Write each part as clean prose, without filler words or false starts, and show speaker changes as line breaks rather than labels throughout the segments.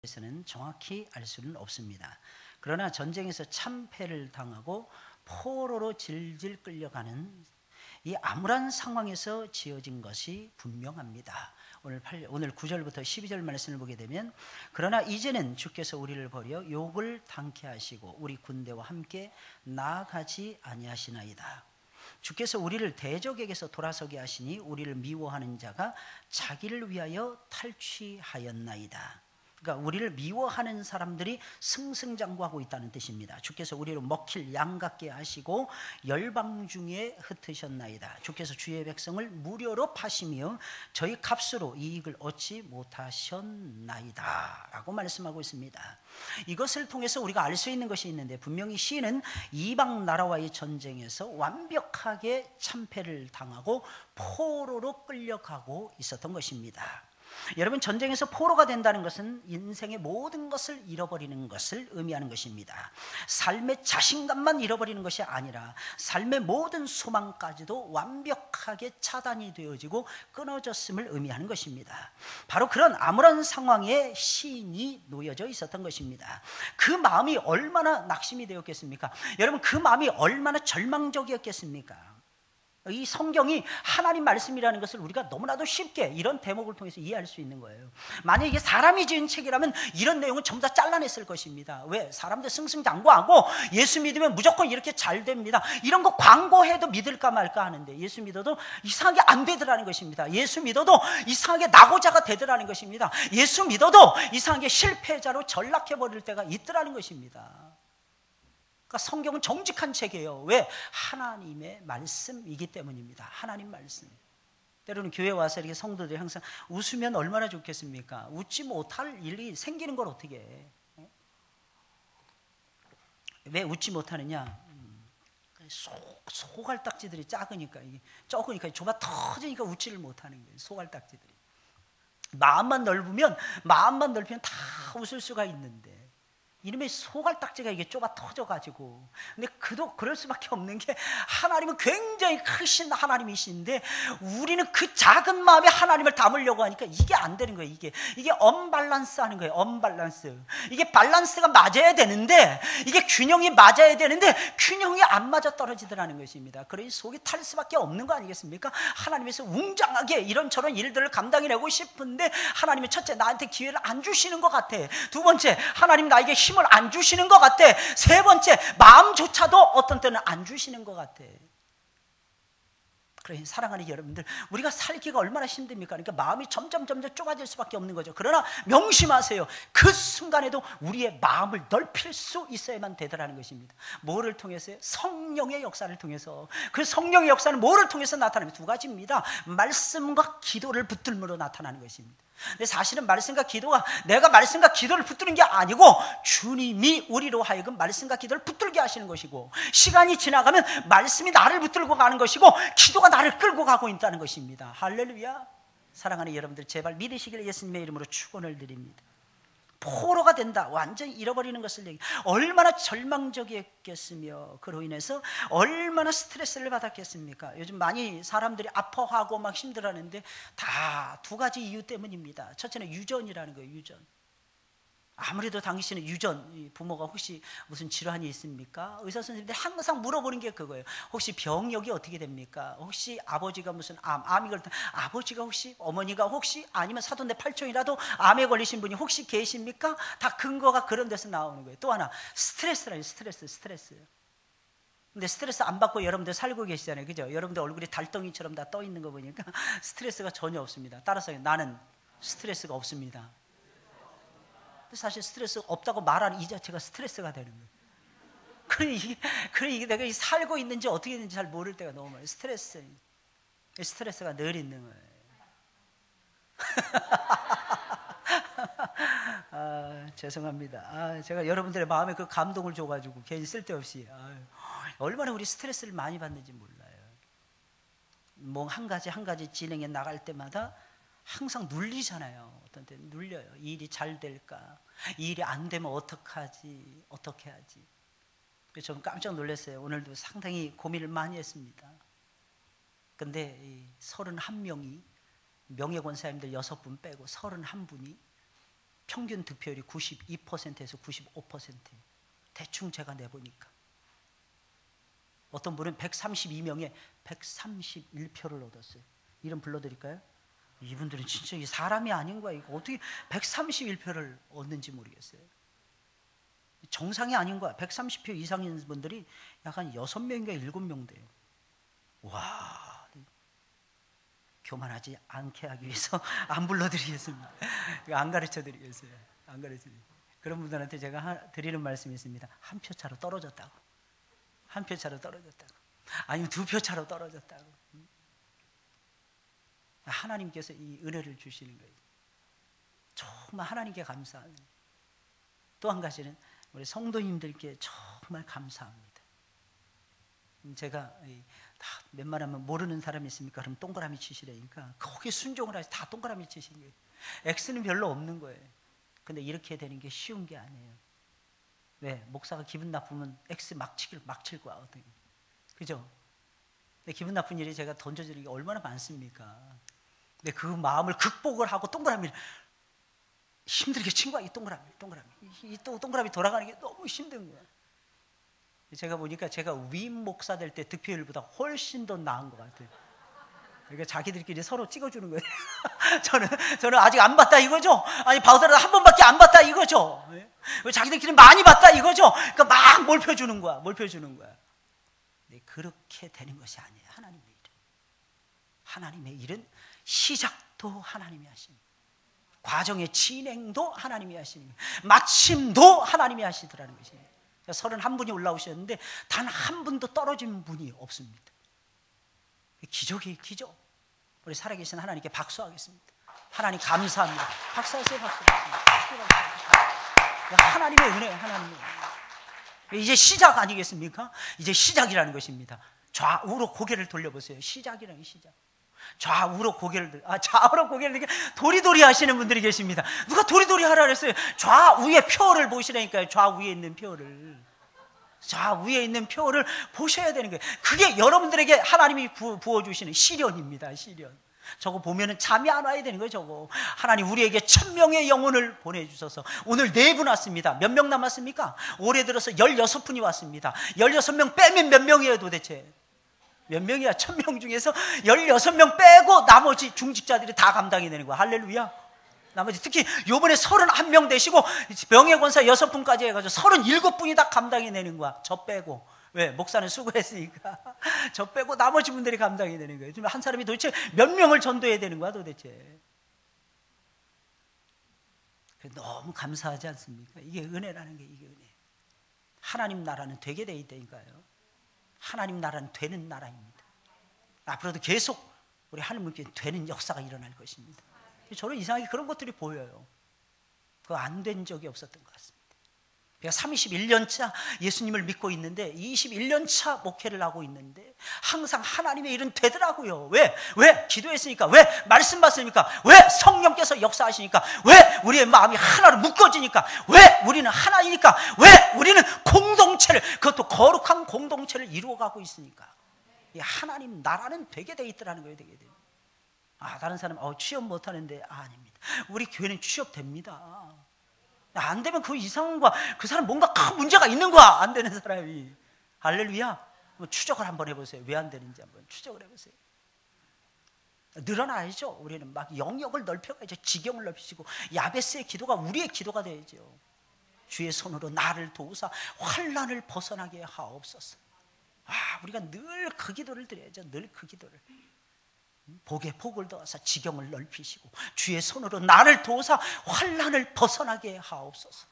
대해서는 정확히 알 수는 없습니다. 그러나 전쟁에서 참패를 당하고 포로로 질질 끌려가는 이 암울한 상황에서 지어진 것이 분명합니다. 오늘 9절부터 12절 말씀을 보게 되면, 그러나 이제는 주께서 우리를 버려 욕을 당케 하시고 우리 군대와 함께 나아가지 아니하시나이다. 주께서 우리를 대적에게서 돌아서게 하시니 우리를 미워하는 자가 자기를 위하여 탈취하였나이다. 그러니까 우리를 미워하는 사람들이 승승장구하고 있다는 뜻입니다. 주께서 우리를 먹힐 양 같게 하시고 열방 중에 흩으셨나이다. 주께서 주의 백성을 무료로 파시며 저희 값으로 이익을 얻지 못하셨나이다 라고 말씀하고 있습니다. 이것을 통해서 우리가 알 수 있는 것이 있는데, 분명히 시인은 이방 나라와의 전쟁에서 완벽하게 참패를 당하고 포로로 끌려가고 있었던 것입니다. 여러분, 전쟁에서 포로가 된다는 것은 인생의 모든 것을 잃어버리는 것을 의미하는 것입니다. 삶의 자신감만 잃어버리는 것이 아니라 삶의 모든 소망까지도 완벽하게 차단이 되어지고 끊어졌음을 의미하는 것입니다. 바로 그런 암울한 상황에 시인이 놓여져 있었던 것입니다. 그 마음이 얼마나 낙심이 되었겠습니까? 여러분, 그 마음이 얼마나 절망적이었겠습니까? 이 성경이 하나님 말씀이라는 것을 우리가 너무나도 쉽게 이런 대목을 통해서 이해할 수 있는 거예요. 만약에 이게 사람이 지은 책이라면 이런 내용은 전부 다 잘라냈을 것입니다. 왜? 사람들 승승장구하고 예수 믿으면 무조건 이렇게 잘 됩니다, 이런 거 광고해도 믿을까 말까 하는데, 예수 믿어도 이상하게 안 되더라는 것입니다. 예수 믿어도 이상하게 낙오자가 되더라는 것입니다. 예수 믿어도 이상하게 실패자로 전락해버릴 때가 있더라는 것입니다. 그러니까 성경은 정직한 책이에요. 왜? 하나님의 말씀이기 때문입니다. 하나님 말씀. 때로는 교회 와서 이렇게 성도들이 항상 웃으면 얼마나 좋겠습니까? 웃지 못할 일이 생기는 걸 어떻게 해? 왜 웃지 못하느냐? 소갈딱지들이 작으니까, 이게 적으니까 좁아 터지니까 웃지를 못하는 거예요. 소갈딱지들이. 마음만 넓으면 다 웃을 수가 있는데, 이놈의 소갈딱지가 이게 좁아 터져가지고. 근데 그럴 수밖에 없는 게, 하나님은 굉장히 크신 하나님이신데 우리는 그 작은 마음에 하나님을 담으려고 하니까 이게 안 되는 거예요. 이게 언밸런스 하는 거예요. 언밸런스. 이게 밸런스가 맞아야 되는데, 이게 균형이 맞아야 되는데 균형이 안 맞아 떨어지더라는 것입니다. 그러니 속이 탈 수밖에 없는 거 아니겠습니까? 하나님께서 웅장하게 이런저런 일들을 감당해내고 싶은데 하나님은 첫째, 나한테 기회를 안 주시는 것 같아. 두 번째, 하나님 나에게 힘을 안 주시는 것 같아. 세 번째, 마음조차도 어떤 때는 안 주시는 것 같아. 그러니 사랑하는 여러분들, 우리가 살기가 얼마나 힘듭니까? 그러니까 마음이 점점 좁아질 수밖에 없는 거죠. 그러나 명심하세요. 그 순간에도 우리의 마음을 넓힐 수 있어야만 되더라는 것입니다. 뭐를 통해서요? 성령의 역사를 통해서. 그 성령의 역사는 뭐를 통해서 나타나면 두 가지입니다. 말씀과 기도를 붙들므로 나타나는 것입니다. 근데 사실은 말씀과 기도가, 내가 말씀과 기도를 붙드는 게 아니고 주님이 우리로 하여금 말씀과 기도를 붙들게 하시는 것이고, 시간이 지나가면 말씀이 나를 붙들고 가는 것이고 기도가 나를 끌고 가고 있다는 것입니다. 할렐루야. 사랑하는 여러분들, 제발 믿으시길 예수님의 이름으로 축원을 드립니다. 포로가 된다, 완전히 잃어버리는 것을 얘기. 얼마나 절망적이었겠으며 그로 인해서 얼마나 스트레스를 받았겠습니까? 요즘 많이 사람들이 아파하고 막 힘들어하는데 다 두 가지 이유 때문입니다. 첫째는 유전이라는 거예요. 유전. 아무래도 당신은 유전, 부모가 혹시 무슨 질환이 있습니까? 의사 선생님들 항상 물어보는 게 그거예요. 혹시 병력이 어떻게 됩니까? 혹시 아버지가 무슨 암이 걸렸다, 아버지가 혹시, 어머니가 혹시, 아니면 사돈네 팔촌이라도 암에 걸리신 분이 혹시 계십니까? 다 근거가 그런 데서 나오는 거예요. 또 하나, 스트레스라요. 스트레스. 근데 스트레스 안 받고 여러분들 살고 계시잖아요. 그죠? 여러분들 얼굴이 달덩이처럼 다 떠 있는 거 보니까 스트레스가 전혀 없습니다. 따라서 나는 스트레스가 없습니다. 사실 스트레스 없다고 말하는 이 자체가 스트레스가 되는 거예요. 그러니 내가 살고 있는지 어떻게 있는지 잘 모를 때가 너무 많아요. 스트레스가 늘 있는 거예요. 죄송합니다. 제가 여러분들의 마음에 그 감동을 줘가지고 괜히 쓸데없이. 얼마나 우리 스트레스를 많이 받는지 몰라요. 뭐 한 가지 진행해 나갈 때마다 항상 눌리잖아요. 어떤 때는 눌려요. 이 일이 잘 될까? 이 일이 안 되면 어떡하지? 어떻게 하지? 그래서 저는 깜짝 놀랐어요. 오늘도 상당히 고민을 많이 했습니다. 근데 31명이, 명예권사님들 6분 빼고 31분이 평균 득표율이 92%에서 95%예요. 대충 제가 내보니까. 어떤 분은 132명에 131표를 얻었어요. 이름 불러드릴까요? 이분들은 진짜 이 사람이 아닌 거야. 이거 어떻게 131표를 얻는지 모르겠어요. 정상이 아닌 거야. 130표 이상인 분들이 약간 6명인가 7명 돼요. 와, 교만하지 않게 하기 위해서 안 불러드리겠습니다. 안 가르쳐드리겠어요. 안 가르쳐드리겠어요. 그런 분들한테 제가 드리는 말씀이 있습니다. 한 표 차로 떨어졌다고. 한 표 차로 떨어졌다고. 아니면 2표 차로 떨어졌다고. 하나님께서 이 은혜를 주시는 거예요. 정말 하나님께 감사하는. 또 한 가지는 우리 성도님들께 정말 감사합니다. 제가 다 웬만하면 모르는 사람이 있습니까? 그럼 동그라미 치시라니까 거기에 순종을 하시 다 동그라미 치시는 거예요. X는 별로 없는 거예요. 근데 이렇게 되는 게 쉬운 게 아니에요. 왜? 목사가 기분 나쁘면 X 막 칠 거야. 그죠? 근데 기분 나쁜 일이 제가 던져주는 게 얼마나 많습니까? 근데 그 마음을 극복을 하고 동그라미를 힘들게 친 거야. 이 동그라미. 이 동그라미 돌아가는 게 너무 힘든 거야. 제가 보니까 제가 위임 목사 될 때 득표율보다 훨씬 더 나은 것 같아요. 그러니까 자기들끼리 서로 찍어주는 거예요. 저는 아직 안 봤다 이거죠. 아니 봐도 한 번밖에 안 봤다 이거죠. 자기들끼리 많이 봤다 이거죠. 그러니까 막 몰펴주는 거야. 네, 그렇게 되는 것이 아니에요. 하나님의 일은. 하나님의 일은 시작도 하나님이 하십니다. 과정의 진행도 하나님이 하십니다. 마침도 하나님이 하시더라는 것입니다. 31분이 올라오셨는데 단 한 분도 떨어진 분이 없습니다. 기적이 기적. 우리 살아계신 하나님께 박수하겠습니다. 하나님 감사합니다. 박수하세요. 하나님의 은혜, 하나님의 은혜. 이제 시작 아니겠습니까? 이제 시작이라는 것입니다. 좌우로 고개를 돌려보세요. 시작이라는 시작. 좌우로 고개를 이렇게 도리도리 하시는 분들이 계십니다. 누가 도리도리 하라 그랬어요? 좌우의 표를 보시라니까요. 좌우에 있는 표를. 좌우에 있는 표를 보셔야 되는 거예요. 그게 여러분들에게 하나님이 부어주시는 시련입니다. 시련. 저거 보면은 잠이 안 와야 되는 거예요. 저거. 하나님 우리에게 1000명의 영혼을 보내주셔서 오늘 4분 왔습니다. 몇 명 남았습니까? 올해 들어서 16분이 왔습니다. 16명 빼면 몇 명이에요 도대체? 몇 명이야? 1000명 중에서 16명 빼고 나머지 중직자들이 다 감당이 되는 거야. 할렐루야. 나머지 특히 요번에 31명 되시고 명예권사 6분까지 해가지고 37분이 다 감당이 되는 거야. 저 빼고. 왜? 목사는 수고했으니까. 저 빼고 나머지 분들이 감당이 되는 거예요. 한 사람이 도대체 몇 명을 전도해야 되는 거야 도대체. 너무 감사하지 않습니까? 이게 은혜라는 게 이게 은혜. 하나님 나라는 되게 돼 있다니까요. 하나님 나라는 되는 나라입니다. 앞으로도 계속 우리 하나님께 되는 역사가 일어날 것입니다. 저는 이상하게 그런 것들이 보여요. 그거 안 된 적이 없었던 것 같습니다. 제가 31년 차 예수님을 믿고 있는데 21년 차 목회를 하고 있는데 항상 하나님의 일은 되더라고요. 왜? 기도했으니까. 왜? 말씀 받으니까. 왜? 성령께서 역사하시니까. 왜? 우리의 마음이 하나로 묶어지니까. 왜? 우리는 하나이니까. 왜? 우리는 공동체를, 그것도 거룩한 공동체를 이루어가고 있으니까. 이 하나님 나라는 되게 돼 있더라는 거예요. 되게 돼. 다른 사람 취업 못하는데 아닙니다. 우리 교회는 취업됩니다. 안 되면 그 이상한 거야. 그 사람 뭔가 큰 문제가 있는 거야. 안 되는 사람이. 할렐루야. 추적을 한번 해보세요. 왜 안 되는지 한번 추적을 해보세요. 늘어나야죠. 우리는 막 영역을 넓혀가야죠. 지경을 넓히시고 야베스의 기도가 우리의 기도가 되야죠. 주의 손으로 나를 도우사 환난을 벗어나게 하옵소서. 우리가 늘 그 기도를 드려야죠. 늘 그 기도를. 복에 복을 더하사 지경을 넓히시고 주의 손으로 나를 도우사 환난을 벗어나게 하옵소서.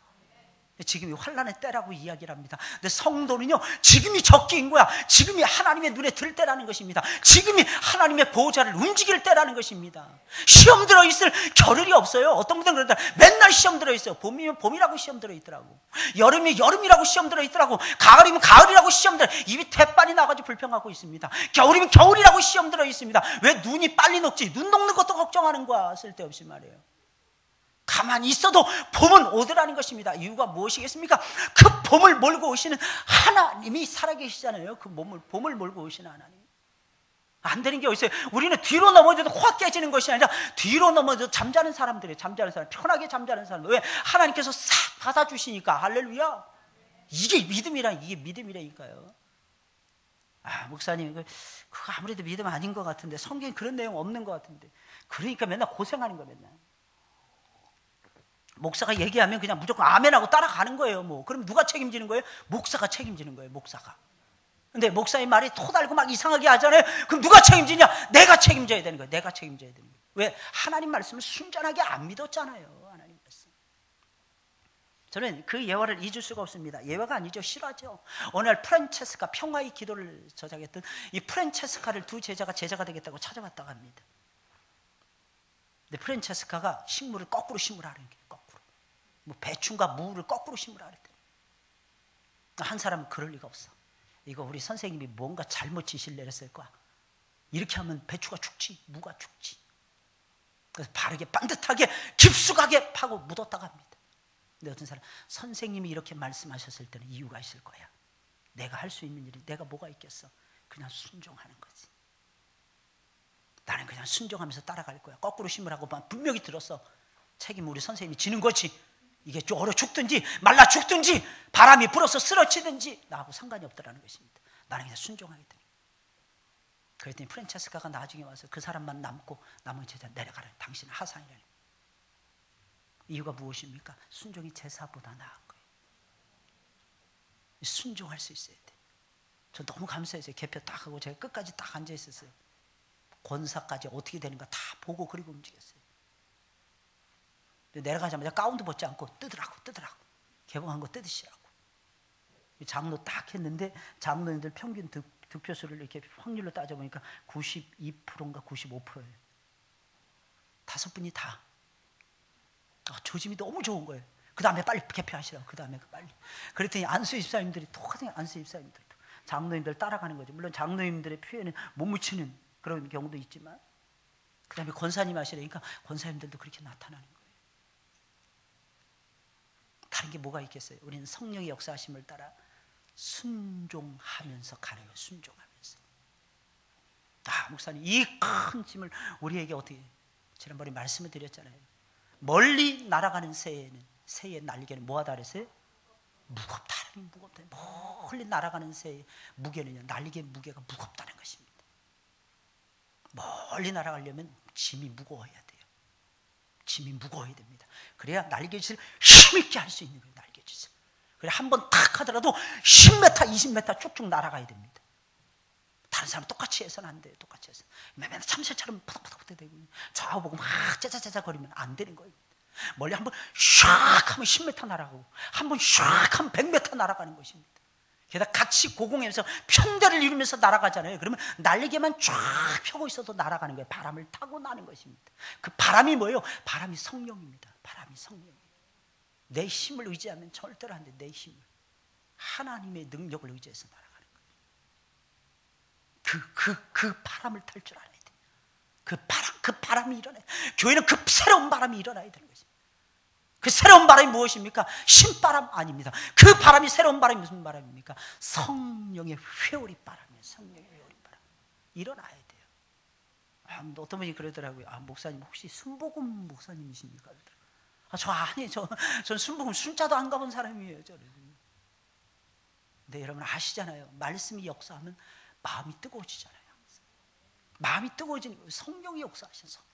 지금이 환난의 때라고 이야기를 합니다. 근데 성도는요, 지금이 적기인 거야. 지금이 하나님의 눈에 들 때라는 것입니다. 지금이 하나님의 보호자를 움직일 때라는 것입니다. 시험 들어있을 겨를이 없어요. 어떤 분들은 그러더라. 맨날 시험 들어있어요. 봄이면 봄이라고 시험 들어있더라고. 여름이면 여름이라고 시험 들어있더라고. 가을이면 가을이라고 시험 들어. 입이 대빨이 나가지고 불평하고 있습니다. 겨울이면 겨울이라고 시험 들어있습니다. 왜 눈이 빨리 녹지? 눈 녹는 것도 걱정하는 거야. 쓸데없이 말이에요. 가만히 있어도 봄은 오더라는 것입니다. 이유가 무엇이겠습니까? 그 봄을 몰고 오시는 하나님이 살아계시잖아요. 그 봄을 몰고 오시는 하나님. 안 되는 게 어딨어요? 우리는 뒤로 넘어져도 확 깨지는 것이 아니라 뒤로 넘어져도 잠자는 사람들이에요. 잠자는 사람, 편하게 잠자는 사람. 왜? 하나님께서 싹 받아주시니까. 할렐루야. 이게 믿음이라니까요. 목사님, 그거 아무래도 믿음 아닌 것 같은데, 성경에 그런 내용 없는 것 같은데. 그러니까 맨날 고생하는 거야, 맨날. 목사가 얘기하면 그냥 무조건 아멘하고 따라가는 거예요. 뭐. 그럼 누가 책임지는 거예요? 목사가 책임지는 거예요, 목사가. 근데 목사님 말이 토달고 막 이상하게 하잖아요. 그럼 누가 책임지냐? 내가 책임져야 되는 거예요. 내가 책임져야 되는 거예요. 왜? 하나님 말씀을 순전하게 안 믿었잖아요. 하나님 말씀. 저는 그 예화를 잊을 수가 없습니다. 예화가 아니죠. 실화죠. 어느 날 프란체스카, 평화의 기도를 저작했던 이 프란체스카를 두 제자가 되겠다고 찾아왔다고 합니다. 근데 프란체스카가 식물을 거꾸로 심으라는 게 거꾸로. 뭐 배추과 무를 거꾸로 심으라는 게. 한 사람은 그럴 리가 없어. 이거 우리 선생님이 뭔가 잘못 지시를 내렸을 거야. 이렇게 하면 배추가 죽지, 무가 죽지. 그래서 바르게 반듯하게 깊숙하게 파고 묻었다고 합니다. 근데 어떤 사람, 선생님이 이렇게 말씀하셨을 때는 이유가 있을 거야. 내가 할 수 있는 일이 내가 뭐가 있겠어. 그냥 순종하는 거지. 나는 그냥 순종하면서 따라갈 거야. 거꾸로 심으라고 분명히 들었어. 책임 우리 선생님이 지는 거지. 이게 얼어 죽든지 말라 죽든지 바람이 불어서 쓰러지든지 나하고 상관이 없다라는 것입니다. 나는 그냥 순종하겠다. 그랬더니 프란체스카가 나중에 와서 그 사람만 남고 남은 제자 내려가라. 당신은 하산이라니. 이유가 무엇입니까? 순종이 제사보다 나은 거예요. 순종할 수 있어야 돼. 저 너무 감사했어요. 개표 딱 하고 제가 끝까지 딱 앉아 있었어요. 권사까지 어떻게 되는가 다 보고 그리고 움직였어요. 내려가자마자 가운도 벗지 않고 뜯으라고 개봉한 거 뜯으시라고. 장로 딱 했는데 장로님들 평균 득표수를 이렇게 확률로 따져보니까 92%인가 95%예요. 5분이 다. 조짐이 너무 좋은 거예요. 그 다음에 빨리 개표하시라고. 그 다음에 빨리. 그랬더니 안수 집사님들이 똑같은 안수 집사님들도 장로님들 따라가는 거죠. 물론 장로님들의 표현은 못 묻히는 그런 경우도 있지만 그 다음에 권사님 하시라니까 권사님들도 그렇게 나타나는 거예요. 다른 게 뭐가 있겠어요? 우리는 성령의 역사하심을 따라 순종하면서 가는 거예요. 순종하면서. 목사님 이 큰 짐을 우리에게 어떻게 지난번에 말씀을 드렸잖아요. 멀리 날아가는 새의 날개는 뭐하다 그랬어요? 무겁다는 무겁다. 멀리 날아가는 새의 무게는요, 날개 무게가 무겁다는 것입니다. 멀리 날아가려면 짐이 무거워야 돼요. 짐이 무거워야 됩니다. 그래야 날개짓을 힘있게 할 수 있는 거예요. 날개짓을. 그래 한 번 탁 하더라도 10m, 20m 쭉쭉 날아가야 됩니다. 다른 사람 똑같이 해서는 안 돼요. 똑같이 해서 맨날 참새처럼 푸덕푸덕 대고 좌우 보고 막 짜자짜자 거리면 안 되는 거예요. 멀리 한 번 샥 하면 10m 날아가고 한 번 샥 하면 100m 날아가는 것입니다. 게다가 같이 고공하면서 편대를 이루면서 날아가잖아요. 그러면 날개만 쫙 펴고 있어도 날아가는 거예요. 바람을 타고 나는 것입니다. 그 바람이 뭐예요? 바람이 성령입니다. 바람이 성령이에요. 내 힘을 의지하면 절대로 안 돼. 내 힘을. 하나님의 능력을 의지해서 날아가는 거예요. 그 바람을 탈 줄 알아야 돼. 그 바람이 일어나요. 교회는 그 새로운 바람이 일어나야 되는 것입니다. 그 새로운 바람이 무엇입니까? 신바람 아닙니다. 그 바람이 새로운 바람이 무슨 바람입니까? 성령의 회오리 바람이에요. 성령의 회오리 바람. 일어나야 돼요. 어떤 분이 그러더라고요. 목사님 혹시 순복음 목사님이십니까? 저 아니에요. 전 순복음 순자도 안 가본 사람이에요. 근데 여러분 아시잖아요. 말씀이 역사하면 마음이 뜨거워지잖아요. 마음이 뜨거워지는 거예요. 성령이 역사하신 성령.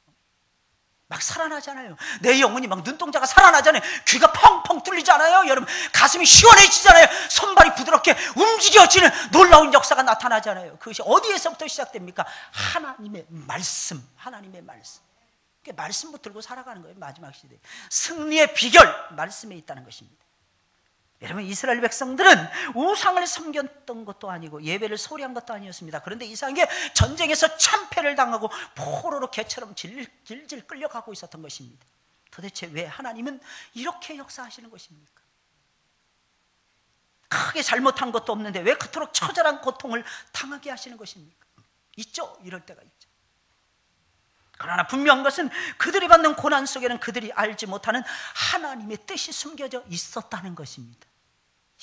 막 살아나잖아요. 내 영혼이 막 눈동자가 살아나잖아요. 귀가 펑펑 뚫리잖아요. 여러분 가슴이 시원해지잖아요. 손발이 부드럽게 움직여지는 놀라운 역사가 나타나잖아요. 그것이 어디에서부터 시작됩니까? 하나님의 말씀. 하나님의 말씀. 말씀 붙들고 살아가는 거예요. 마지막 시대에. 승리의 비결 말씀에 있다는 것입니다. 여러분 이스라엘 백성들은 우상을 섬겼던 것도 아니고 예배를 소리한 것도 아니었습니다. 그런데 이상한 게 전쟁에서 참패를 당하고 포로로 개처럼 질질 끌려가고 있었던 것입니다. 도대체 왜 하나님은 이렇게 역사하시는 것입니까? 크게 잘못한 것도 없는데 왜 그토록 처절한 고통을 당하게 하시는 것입니까? 있죠. 이럴 때가 있죠. 그러나 분명한 것은 그들이 받는 고난 속에는 그들이 알지 못하는 하나님의 뜻이 숨겨져 있었다는 것입니다.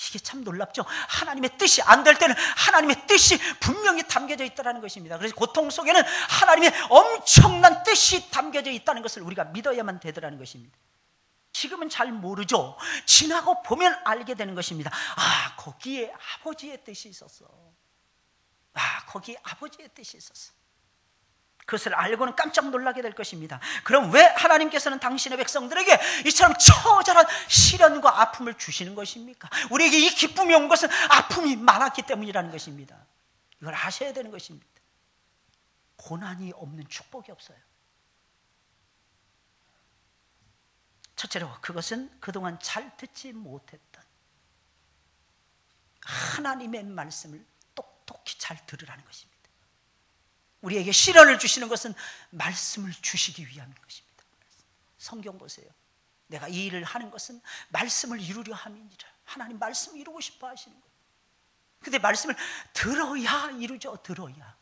이게 참 놀랍죠. 하나님의 뜻이 안 될 때는 하나님의 뜻이 분명히 담겨져 있다는 것입니다. 그래서 고통 속에는 하나님의 엄청난 뜻이 담겨져 있다는 것을 우리가 믿어야만 되더라는 것입니다. 지금은 잘 모르죠. 지나고 보면 알게 되는 것입니다. 아, 거기에 아버지의 뜻이 있었어. 아, 거기에 아버지의 뜻이 있었어. 그것을 알고는 깜짝 놀라게 될 것입니다. 그럼 왜 하나님께서는 당신의 백성들에게 이처럼 처절한 시련과 아픔을 주시는 것입니까? 우리에게 이 기쁨이 온 것은 아픔이 많았기 때문이라는 것입니다. 이걸 아셔야 되는 것입니다. 고난이 없는 축복이 없어요. 첫째로 그것은 그동안 잘 듣지 못했던 하나님의 말씀을 똑똑히 잘 들으라는 것입니다. 우리에게 시련을 주시는 것은 말씀을 주시기 위함인 것입니다. 성경 보세요. 내가 이 일을 하는 것은 말씀을 이루려 함이니라. 하나님 말씀을 이루고 싶어 하시는 거예요. 근데 말씀을 들어야 이루죠. 들어야.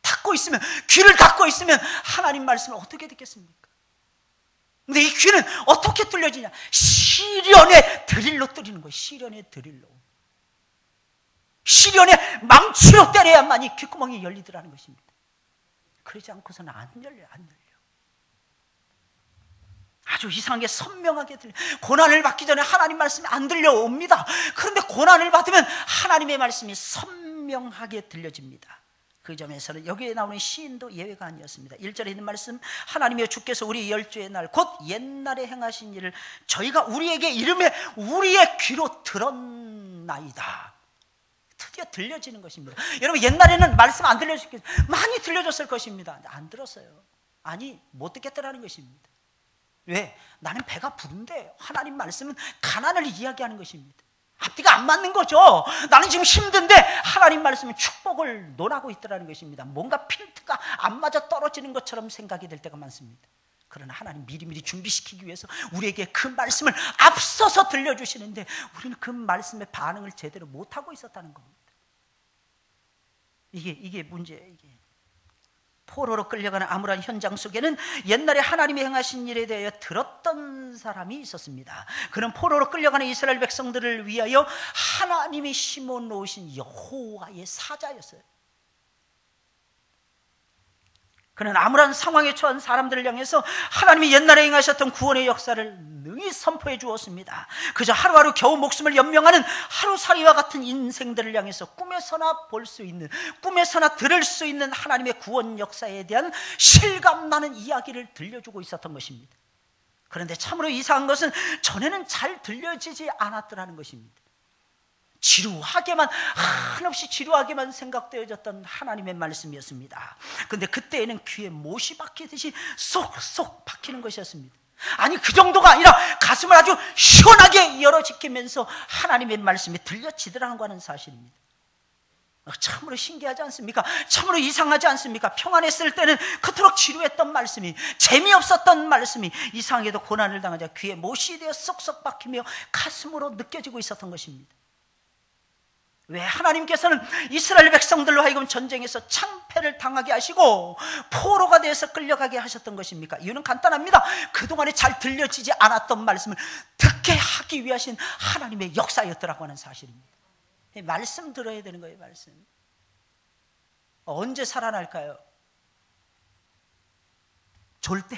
닫고 있으면, 귀를 닫고 있으면 하나님 말씀을 어떻게 듣겠습니까? 근데 이 귀는 어떻게 뚫려지냐? 시련의 드릴로 뚫리는 거예요. 시련의 드릴로. 시련의 망치로 때려야만이 귓구멍이 열리더라는 것입니다. 그러지 않고서는 안 열려요. 안 열려. 아주 이상하게 선명하게 들려. 고난을 받기 전에 하나님 말씀이 안 들려옵니다. 그런데 고난을 받으면 하나님의 말씀이 선명하게 들려집니다. 그 점에서는 여기에 나오는 시인도 예외가 아니었습니다. 1절에 있는 말씀, 하나님이여 주께서 우리 열주의 날 곧 옛날에 행하신 일을 저희가 우리에게 이름에 우리의 귀로 들었나이다. 드디어 들려지는 것입니다. 여러분, 옛날에는 말씀 안 들려줬겠어요? 많이 들려줬을 것입니다. 안 들었어요. 아니, 못 듣겠다라는 것입니다. 왜? 나는 배가 부른데 하나님 말씀은 가난을 이야기하는 것입니다. 앞뒤가 안 맞는 거죠. 나는 지금 힘든데 하나님 말씀은 축복을 논하고 있다는 것입니다. 뭔가 필드가 안 맞아 떨어지는 것처럼 생각이 될 때가 많습니다. 그러나 하나님 미리미리 준비시키기 위해서 우리에게 그 말씀을 앞서서 들려주시는데 우리는 그 말씀의 반응을 제대로 못하고 있었다는 겁니다. 이게 문제예요. 이게. 포로로 끌려가는 암울한 현장 속에는 옛날에 하나님이 행하신 일에 대하여 들었던 사람이 있었습니다. 그는 포로로 끌려가는 이스라엘 백성들을 위하여 하나님이 심어놓으신 여호와의 사자였어요. 그는 암울한 상황에 처한 사람들을 향해서 하나님이 옛날에 행하셨던 구원의 역사를 능히 선포해 주었습니다. 그저 하루하루 겨우 목숨을 연명하는 하루살이와 같은 인생들을 향해서 꿈에서나 볼 수 있는, 꿈에서나 들을 수 있는 하나님의 구원 역사에 대한 실감나는 이야기를 들려주고 있었던 것입니다. 그런데 참으로 이상한 것은 전에는 잘 들려지지 않았더라는 것입니다. 지루하게만, 한없이 지루하게만 생각되어졌던 하나님의 말씀이었습니다. 그런데 그때에는 귀에 못이 박히듯이 쏙쏙 박히는 것이었습니다. 아니, 그 정도가 아니라 가슴을 아주 시원하게 열어지키면서 하나님의 말씀이 들려지더라는 하는 사실입니다. 참으로 신기하지 않습니까? 참으로 이상하지 않습니까? 평안했을 때는 그토록 지루했던 말씀이, 재미없었던 말씀이 이상하게도 고난을 당하자 귀에 못이 되어 쏙쏙 박히며 가슴으로 느껴지고 있었던 것입니다. 왜 하나님께서는 이스라엘 백성들로 하여금 전쟁에서 창패를 당하게 하시고 포로가 되어서 끌려가게 하셨던 것입니까? 이유는 간단합니다. 그동안에 잘 들려지지 않았던 말씀을 듣게 하기 위하신 하나님의 역사였더라고 하는 사실입니다. 말씀 들어야 되는 거예요. 말씀. 언제 살아날까요? 졸 때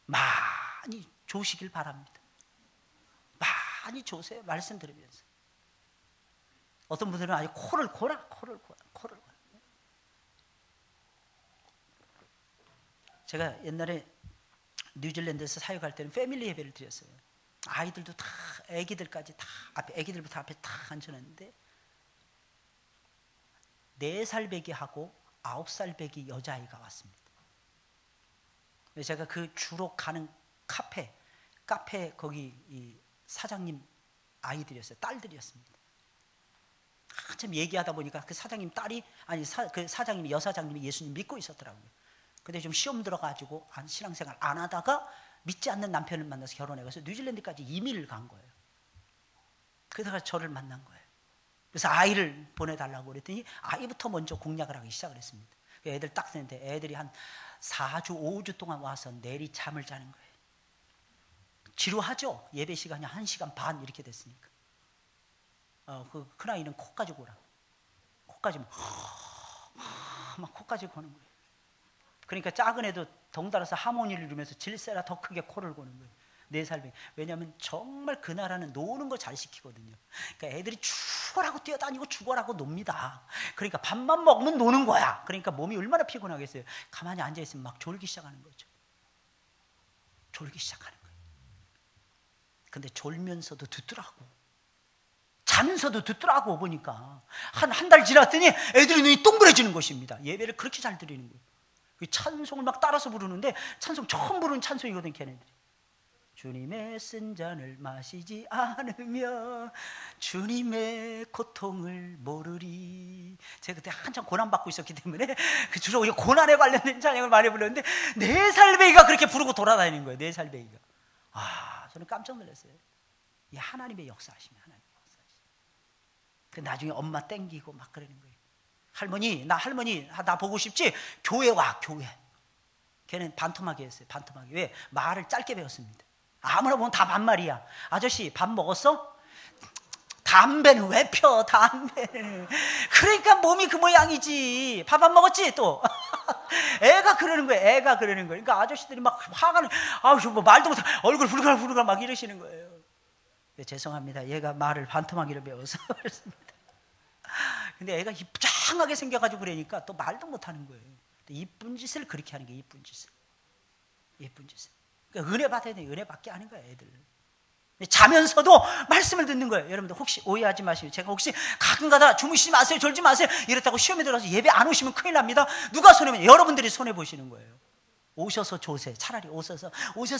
많이 조시길 바랍니다. 많이 조세요. 말씀 들으면서. 어떤 분들은 아주 코를 골아. 제가 옛날에 뉴질랜드에서 사역할 때는 패밀리 예배를 드렸어요. 아이들도 다, 애기들까지 다 앞에, 애기들부터 앞에 다 앉혀놨는데 4살 배기하고 9살 배기 여자아이가 왔습니다. 제가 그 주로 가는 카페 거기 이 사장님 아이들이었어요. 딸들이었습니다. 한참 얘기하다 보니까 그 사장님 딸이, 그 사장님이, 여사장님이 예수님 믿고 있었더라고요. 근데 좀 시험 들어가지고 신앙생활 안 하다가 믿지 않는 남편을 만나서 결혼해서 뉴질랜드까지 이민을 간 거예요. 그러다가 저를 만난 거예요. 그래서 아이를 보내달라고 그랬더니 아이부터 먼저 공략을 하기 시작을 했습니다. 애들 딱 되는데 애들이 한 4주, 5주 동안 와서 내리 잠을 자는 거예요. 지루하죠? 예배 시간이 1시간 반 이렇게 됐으니까. 그 큰아이는 코까지 고라. 코까지 막 코까지 고는 거예요. 그러니까 작은 애도 덩달아서 하모니를 이루면서 질세라 더 크게 코를 고는 거예요. 4살 배. 왜냐하면 정말 그 나라는 노는 거 잘 시키거든요. 그러니까 애들이 죽어라고 뛰어다니고 죽어라고 놉니다. 그러니까 밥만 먹으면 노는 거야. 그러니까 몸이 얼마나 피곤하겠어요. 가만히 앉아있으면 막 졸기 시작하는 거죠. 졸기 시작하는 거예요. 근데 졸면서도 듣더라고. 자면서도 듣더라고. 보니까 한 달 지났더니 애들이 눈이 동그래지는 것입니다. 예배를 그렇게 잘 드리는 거예요. 찬송을 막 따라서 부르는데 찬송 처음 부르는 찬송이거든. 걔네들이 주님의 쓴 잔을 마시지 않으며 주님의 고통을 모르리. 제가 그때 한참 고난받고 있었기 때문에 주로 고난에 관련된 찬양을 많이 불렀는데 4살 베이가 그렇게 부르고 돌아다니는 거예요. 4살 베이가. 저는 깜짝 놀랐어요. 이 하나님의 역사하시면 하나님의 역사하시면. 나중에 엄마 땡기고 막 그러는 거예요. 할머니 나 보고 싶지? 교회 와, 교회. 걔는 반토막이 했어요. 반토막이. 왜? 말을 짧게 배웠습니다. 아무나 보면 다 반말이야. 아저씨 밥 먹었어? 담배는 왜 펴? 담배는. 그러니까 몸이 그 모양이지. 밥 안 먹었지? 또 애가 그러는 거예요. 애가 그러는 거예요. 그러니까 아저씨들이 막 화가 나. 뭐 말도 못해. 얼굴 부르글부르글 막 이러시는 거예요. 죄송합니다. 얘가 말을 반토막이로 배워서 그렇습니다. 근데 애가 입장하게 생겨가지고 그러니까 또 말도 못하는 거예요. 이쁜 짓을 그렇게 하는 게 이쁜 짓을. 그러니까 은혜 받아야 돼. 은혜 받게 하는 거야, 애들. 자면서도 말씀을 듣는 거예요. 여러분들 혹시 오해하지 마시고, 제가 혹시 가끔가다 주무시지 마세요, 졸지 마세요 이랬다고 시험에 들어서 예배 안 오시면 큰일 납니다. 누가 손해보냐? 여러분들이 손해보시는 거예요. 오셔서 조세. 차라리 오셔서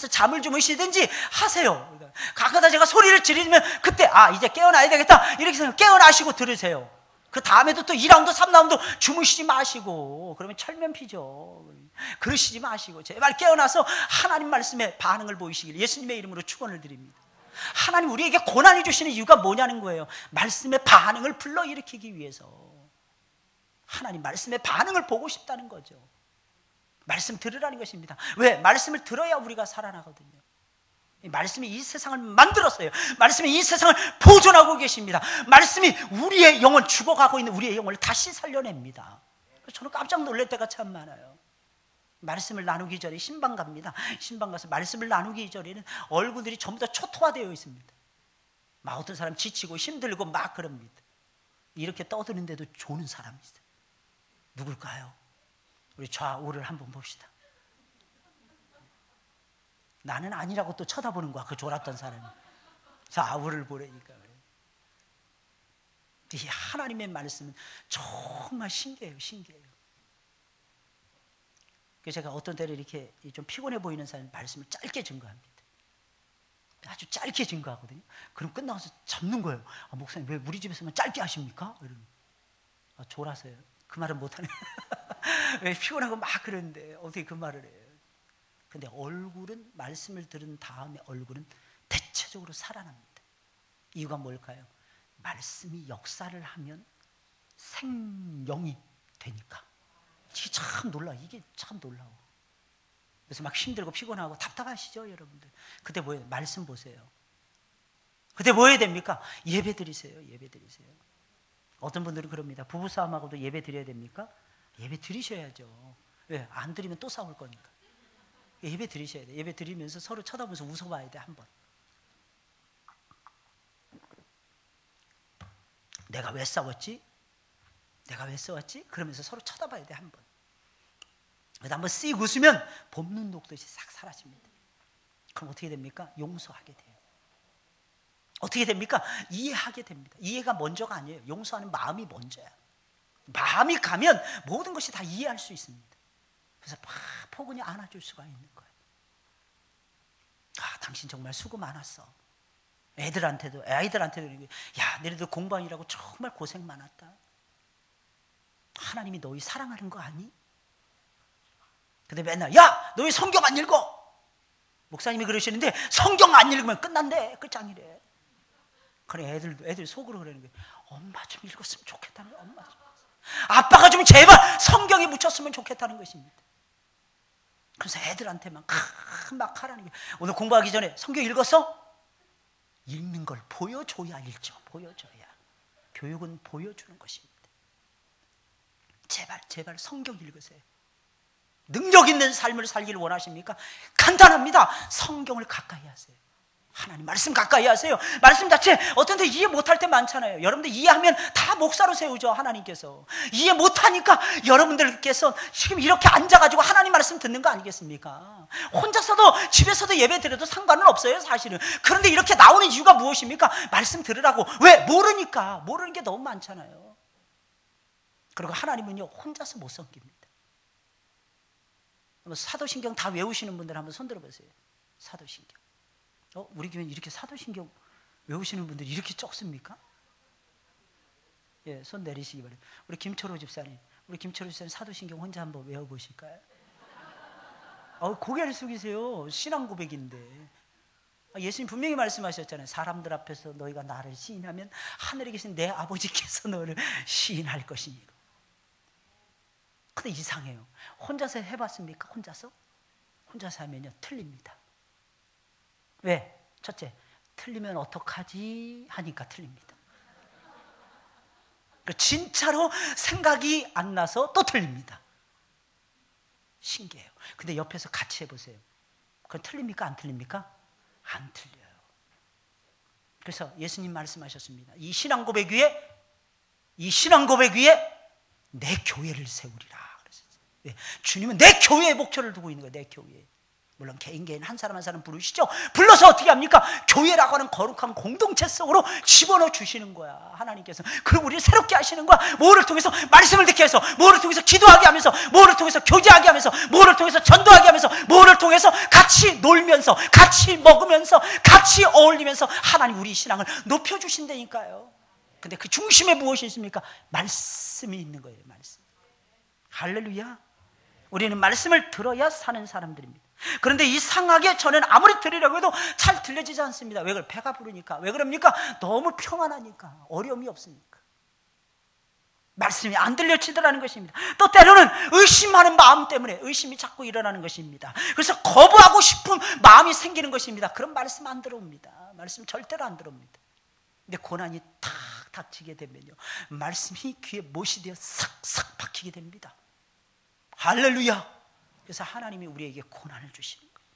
잠을 주무시든지 하세요. 그러니까 가끔가다 제가 소리를 지르면 그때 이제 깨어나야 되겠다 이렇게 생각 깨어나시고 들으세요. 그 다음에도 또 2라운드 3라운드 주무시지 마시고 그러면 철면피죠. 그러시지 마시고 제발 깨어나서 하나님 말씀에 반응을 보이시길 예수님의 이름으로 축원을 드립니다. 하나님 우리에게 고난을 주시는 이유가 뭐냐는 거예요. 말씀의 반응을 불러일으키기 위해서. 하나님 말씀의 반응을 보고 싶다는 거죠. 말씀 들으라는 것입니다. 왜? 말씀을 들어야 우리가 살아나거든요. 말씀이 이 세상을 만들었어요. 말씀이 이 세상을 보존하고 계십니다. 말씀이 우리의 영혼, 죽어가고 있는 우리의 영혼을 다시 살려냅니다. 저는 깜짝 놀랄 때가 참 많아요. 말씀을 나누기 전에 신방 갑니다. 신방 가서 말씀을 나누기 전에는 얼굴들이 전부 다 초토화되어 있습니다. 막 어떤 사람 지치고 힘들고 막 그럽니다. 이렇게 떠드는데도 조는 사람이 있어요. 누굴까요? 우리 좌우를 한번 봅시다. 나는 아니라고 또 쳐다보는 거야. 그 졸았던 사람이. 좌우를 보라니까. 이 하나님의 말씀은 정말 신기해요. 신기해요. 그래서 제가 어떤 때는 이렇게 좀 피곤해 보이는 사람 말씀을 짧게 증거합니다. 아주 짧게 증거하거든요. 그럼 끝나서 잡는 거예요. 목사님 왜 우리 집에서만 짧게 하십니까? 이러면 졸아서요. 그 말은 못하네. 왜 피곤하고 막 그러는데 어떻게 그 말을 해요. 근데 얼굴은 말씀을 들은 다음에 얼굴은 대체적으로 살아납니다. 이유가 뭘까요? 말씀이 역사를 하면 생명이 되니까. 이게 참 놀라워. 이게 참 놀라워. 그래서 막 힘들고 피곤하고 답답하시죠, 여러분들? 그때 뭐 해요? 말씀 보세요. 그때 뭐 해야 됩니까? 예배 드리세요. 예배 드리세요. 어떤 분들은 그럽니다. 부부싸움하고도 예배 드려야 됩니까? 예배 드리셔야죠. 왜? 안 드리면 또 싸울 거니까. 예배 드리셔야 돼. 예배 드리면서 서로 쳐다보면서 웃어봐야 돼, 한 번. 내가 왜 싸웠지? 내가 왜 싸웠지? 그러면서 서로 쳐다봐야 돼, 한 번. 그래서 한번 씩 웃으면 봄눈 녹듯이 싹 사라집니다. 그럼 어떻게 됩니까? 용서하게 돼요. 어떻게 됩니까? 이해하게 됩니다. 이해가 먼저가 아니에요. 용서하는 마음이 먼저야. 마음이 가면 모든 것이 다 이해할 수 있습니다. 그래서 막 포근히 안아줄 수가 있는 거예요. 당신 정말 수고 많았어. 아이들한테도 야, 너희들 공부하느라고 정말 고생 많았다. 하나님이 너희 사랑하는 거 아니? 근데 맨날 야, 너희 성경 안 읽어. 목사님이 그러시는데 성경 안 읽으면 끝난대. 끝장이래. 그래 애들 속으로 그러는 거예요. 엄마 좀 읽었으면 좋겠다는 거예요. 엄마 좀. 아빠가 좀 제발 성경에 묻혔으면 좋겠다는 것입니다. 그래서 애들한테 막 하라는 게 오늘 공부하기 전에 성경 읽었어? 읽는 걸 보여줘야 읽죠. 보여줘야. 교육은 보여주는 것입니다. 제발 성경 읽으세요. 능력 있는 삶을 살기를 원하십니까? 간단합니다. 성경을 가까이 하세요. 하나님 말씀 가까이 하세요. 말씀 자체 어떤 데 이해 못할 때 많잖아요. 여러분들 이해하면 다 목사로 세우죠. 하나님께서. 이해 못하니까 여러분들께서 지금 이렇게 앉아가지고 하나님 말씀 듣는 거 아니겠습니까? 혼자서도 집에서도 예배 드려도 상관은 없어요, 사실은. 그런데 이렇게 나오는 이유가 무엇입니까? 말씀 들으라고. 왜? 모르니까. 모르는 게 너무 많잖아요. 그리고 하나님은요, 혼자서 못 섬깁니다. 사도신경 다 외우시는 분들 한번 손 들어보세요. 사도신경. 우리 교회는 이렇게 사도신경 외우시는 분들이 이렇게 적습니까? 예, 손 내리시기 바랍니다. 우리 김철호 집사님 사도신경 혼자 한번 외워보실까요? 고개를 숙이세요. 신앙 고백인데. 예수님 분명히 말씀하셨잖아요. 사람들 앞에서 너희가 나를 시인하면 하늘에 계신 내 아버지께서 너를 시인할 것이니라. 근데 이상해요. 혼자서 해봤습니까? 혼자서 하면요, 틀립니다. 왜? 첫째, 틀리면 어떡하지 하니까 틀립니다. 진짜로 생각이 안 나서 또 틀립니다. 신기해요. 근데 옆에서 같이 해보세요. 그건 틀립니까? 안 틀립니까? 안 틀려요. 그래서 예수님 말씀하셨습니다. 이 신앙 고백 위에 내 교회를 세우리라 그랬어요. 왜? 주님은 내 교회에 목표를 두고 있는 거예요. 내 교회에. 물론 개인 한 사람 한 사람 부르시죠. 불러서 어떻게 합니까? 교회라고 하는 거룩한 공동체 속으로 집어넣어 주시는 거야, 하나님께서. 그리고 우리를 새롭게 하시는 거야. 뭐를 통해서? 말씀을 듣게 해서, 뭐를 통해서? 기도하게 하면서, 뭐를 통해서? 교제하게 하면서, 뭐를 통해서? 전도하게 하면서, 뭐를 통해서? 같이 놀면서, 같이 먹으면서, 같이 어울리면서 하나님 우리 신앙을 높여주신다니까요. 근데 그 중심에 무엇이 있습니까? 말씀이 있는 거예요. 말씀. 할렐루야. 우리는 말씀을 들어야 사는 사람들입니다. 그런데 이상하게 저는 아무리 들으려고 해도 잘 들려지지 않습니다. 왜 그래? 배가 부르니까. 왜 그럽니까? 너무 평안하니까. 어려움이 없으니까. 말씀이 안 들려지더라는 것입니다. 또 때로는 의심하는 마음 때문에 의심이 자꾸 일어나는 것입니다. 그래서 거부하고 싶은 마음이 생기는 것입니다. 그런 말씀 안 들어옵니다. 말씀 절대로 안 들어옵니다. 근데 고난이 탁 닥치게 되면요, 말씀이 귀에 못이 되어 싹싹 박히게 됩니다. 할렐루야. 그래서 하나님이 우리에게 고난을 주시는 거예요.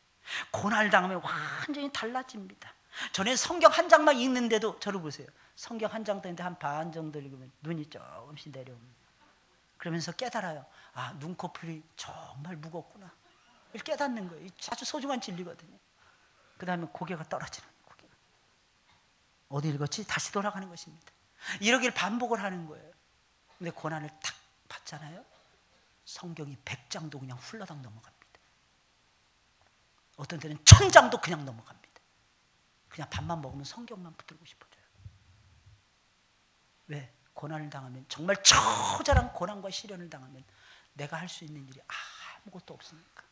고난을 당하면 완전히 달라집니다. 전에 성경 한 장만 읽는데도 저를 보세요. 성경 한 장 되는데 한 반 정도 읽으면 눈이 조금씩 내려옵니다. 그러면서 깨달아요. 아, 눈꺼풀이 정말 무겁구나. 이걸 깨닫는 거예요. 아주 소중한 진리거든요. 그 다음에 고개가 떨어지는 거예요. 고개가. 어디 읽었지? 다시 돌아가는 것입니다. 이러길 반복을 하는 거예요. 근데 고난을 탁 받잖아요. 성경이 100장도 그냥 훌러덩 넘어갑니다. 어떤 때는 1000장도 그냥 넘어갑니다. 그냥 밥만 먹으면 성경만 붙들고 싶어져요. 왜? 고난을 당하면, 정말 처절한 고난과 시련을 당하면 내가 할 수 있는 일이 아무것도 없으니까.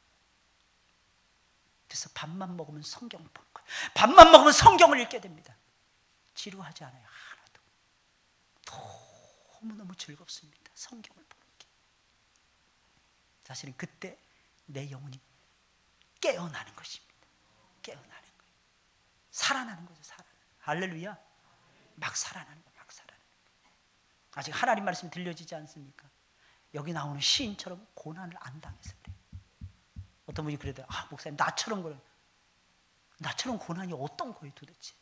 그래서 밥만 먹으면 성경을 보는 거예요. 밥만 먹으면 성경을 읽게 됩니다. 지루하지 않아요. 하나도. 너무너무 즐겁습니다. 성경을 보는 게. 사실은 그때 내 영혼이 깨어나는 것입니다. 깨어나는 거예요. 살아나는 거죠. 살아나는. 할렐루야. 막 살아나는 거예요. 막 살아나는 거예요. 아직 하나님 말씀 들려지지 않습니까? 여기 나오는 시인처럼 고난을 안 당해서 그래요. 어떤 분이 그러더라고요. 목사님, 나처럼 고난이 어떤 거예요 도대체?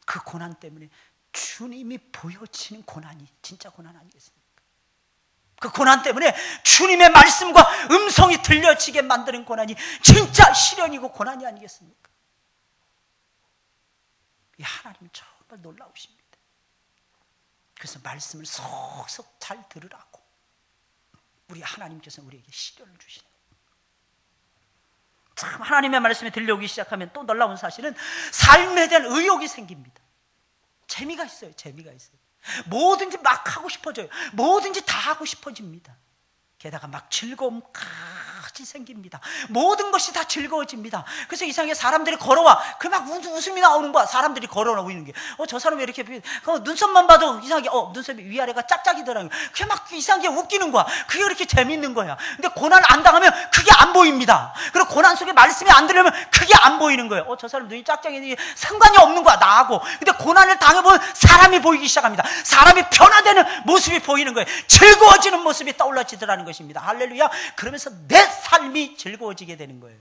그 고난 때문에 주님이 보여지는 고난이 진짜 고난 아니겠습니까? 그 고난 때문에 주님의 말씀과 음성이 들려지게 만드는 고난이 진짜 시련이고 고난이 아니겠습니까? 이 하나님은 정말 놀라우십니다. 그래서 말씀을 속속 잘 들으라고 우리 하나님께서 우리에게 시련을 주시는 거예요. 참 하나님의 말씀이 들려오기 시작하면 또 놀라운 사실은 삶에 대한 의욕이 생깁니다. 재미가 있어요. 재미가 있어요. 뭐든지 막 하고 싶어져요. 뭐든지 다 하고 싶어집니다. 게다가 막 즐거움 것이 생깁니다. 모든 것이 다 즐거워집니다. 그래서 이상하게 사람들이 걸어와. 그 막 웃음이 나오는 거야. 사람들이 걸어오고 있는 게. 저 사람이 이렇게 눈썹만 봐도 이상하게 눈썹이 위아래가 짝짝이더라고요. 그게 막 이상하게 웃기는 거야. 그게 그렇게 재밌는 거야. 근데 고난을 안 당하면 그게 안 보입니다. 그리고 고난 속에 말씀이 안 들으면 그게 안 보이는 거예요. 저 사람 눈이 짝짝이 상관이 없는 거야, 나하고. 근데 고난을 당해보면 사람이 보이기 시작합니다. 사람이 변화되는 모습이 보이는 거예요. 즐거워지는 모습이 떠올라지더라는 것입니다. 할렐루야. 그러면서 내 삶이 즐거워지게 되는 거예요.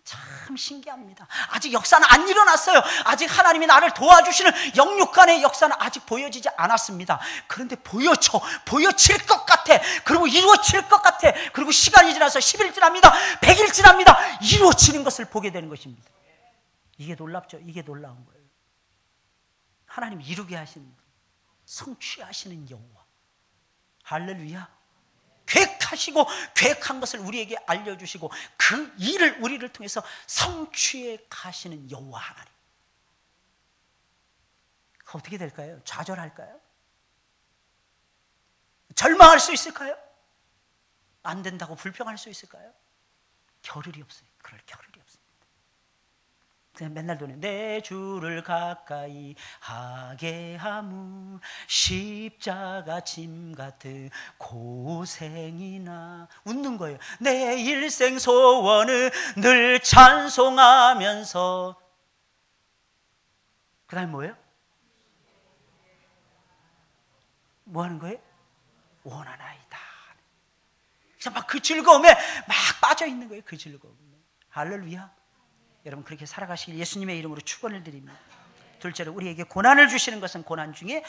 참 신기합니다. 아직 역사는 안 일어났어요. 아직 하나님이 나를 도와주시는 영육간의 역사는 아직 보여지지 않았습니다. 그런데 보여질 것 같아. 그리고 이루어질 것 같아. 그리고 시간이 지나서 10일 지납니다. 100일 지납니다. 이루어지는 것을 보게 되는 것입니다. 이게 놀랍죠. 이게 놀라운 거예요. 하나님 이루게 하시는, 성취하시는 여호와. 할렐루야. 계획하시고 계획한 것을 우리에게 알려주시고 그 일을 우리를 통해서 성취해 가시는 여호와 하나님. 어떻게 될까요? 좌절할까요? 절망할 수 있을까요? 안 된다고 불평할 수 있을까요? 겨를이 없어요. 그럴 겨를이 없습니다. 그냥 맨날 도는 내 주를 가까이 하게 하무 십자가 짐 같은 고생이나 웃는 거예요. 내 일생 소원을 늘 찬송하면서 그 다음에 뭐예요? 뭐 하는 거예요? 원하나이다. 그래서 막 그 즐거움에 막 빠져 있는 거예요. 그 즐거움에. 할렐루야. 여러분 그렇게 살아가시길 예수님의 이름으로 축원을 드립니다. 둘째로 우리에게 고난을 주시는 것은 고난 중에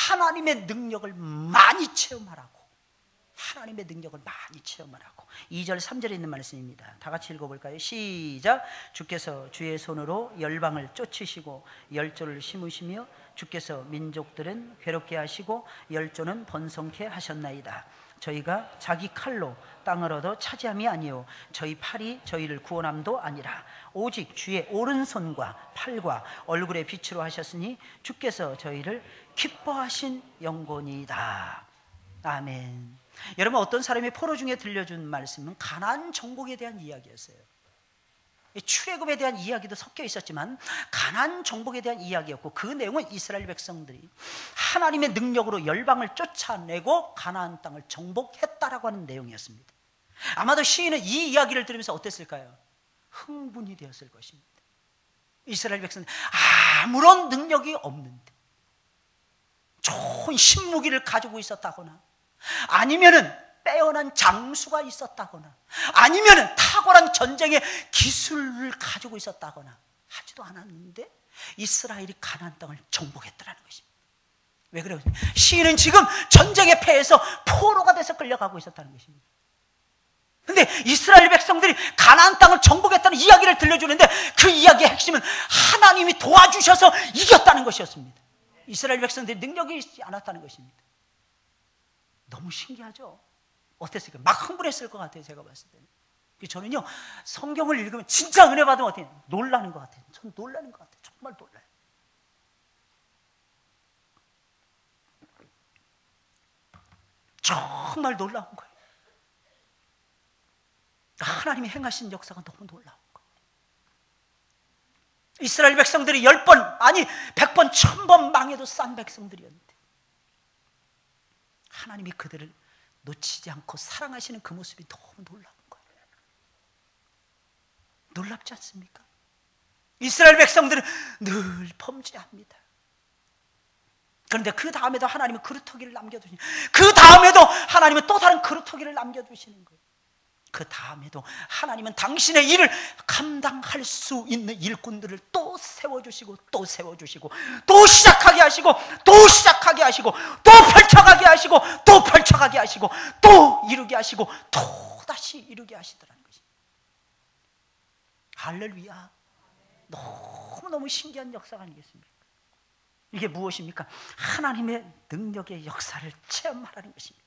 하나님의 능력을 많이 체험하라고. 하나님의 능력을 많이 체험하라고. 2절 3절에 있는 말씀입니다. 다 같이 읽어볼까요? 시작. 주께서 주의 손으로 열방을 쫓으시고 열조를 심으시며 주께서 민족들은 괴롭게 하시고 열조는 번성케 하셨나이다. 저희가 자기 칼로 땅을 얻어 차지함이 아니요 저희 팔이 저희를 구원함도 아니라 오직 주의 오른손과 팔과 얼굴의 빛으로 하셨으니 주께서 저희를 기뻐하신 영혼이다. 아멘. 여러분 어떤 사람이 포로 중에 들려준 말씀은 가나안 정복에 대한 이야기였어요. 출애굽에 대한 이야기도 섞여 있었지만 가나안 정복에 대한 이야기였고 그 내용은 이스라엘 백성들이 하나님의 능력으로 열방을 쫓아내고 가나안 땅을 정복했다라고 하는 내용이었습니다. 아마도 시인은 이 이야기를 들으면서 어땠을까요? 흥분이 되었을 것입니다. 이스라엘 백성들 아무런 능력이 없는데 좋은 신무기를 가지고 있었다거나 아니면은 빼어난 장수가 있었다거나 아니면은 탁월한 전쟁의 기술을 가지고 있었다거나 하지도 않았는데 이스라엘이 가나안 땅을 정복했다는 것입니다. 왜 그래요? 시인은 지금 전쟁에 패해서 포로가 돼서 끌려가고 있었다는 것입니다. 근데 이스라엘 백성들이 가나안 땅을 정복했다는 이야기를 들려주는데 그 이야기의 핵심은 하나님이 도와주셔서 이겼다는 것이었습니다. 이스라엘 백성들이 능력이 있지 않았다는 것입니다. 너무 신기하죠? 어땠을까요? 막 흥분했을 것 같아요. 제가 봤을 때는. 저는요 성경을 읽으면 진짜 은혜 받으면 어때요? 놀라는 것 같아요. 전 놀라는 것 같아요. 정말 놀라요. 정말 놀라운 거예요. 하나님이 행하신 역사가 너무 놀라운 거예요. 이스라엘 백성들이 10번 아니 100번 1000번 망해도 싼 백성들이었는데 하나님이 그들을 놓치지 않고 사랑하시는 그 모습이 너무 놀라운 거예요. 놀랍지 않습니까? 이스라엘 백성들은 늘 범죄합니다. 그런데 그 다음에도 하나님은 그루터기를 남겨두시는 거예요. 그 다음에도 하나님은 또 다른 그루터기를 남겨두시는 거예요. 그 다음에도 하나님은 당신의 일을 감당할 수 있는 일꾼들을 또 세워주시고 또 세워주시고 또 시작하게 하시고 또 시작하게 하시고 또 펼쳐가게 하시고 또 펼쳐가게 하시고 또 이루게 하시고 또 다시 이루게 하시더라는 것입니다. 할렐루야. 너무너무 신기한 역사가 아니겠습니까? 이게 무엇입니까? 하나님의 능력의 역사를 체험하라는 것입니다.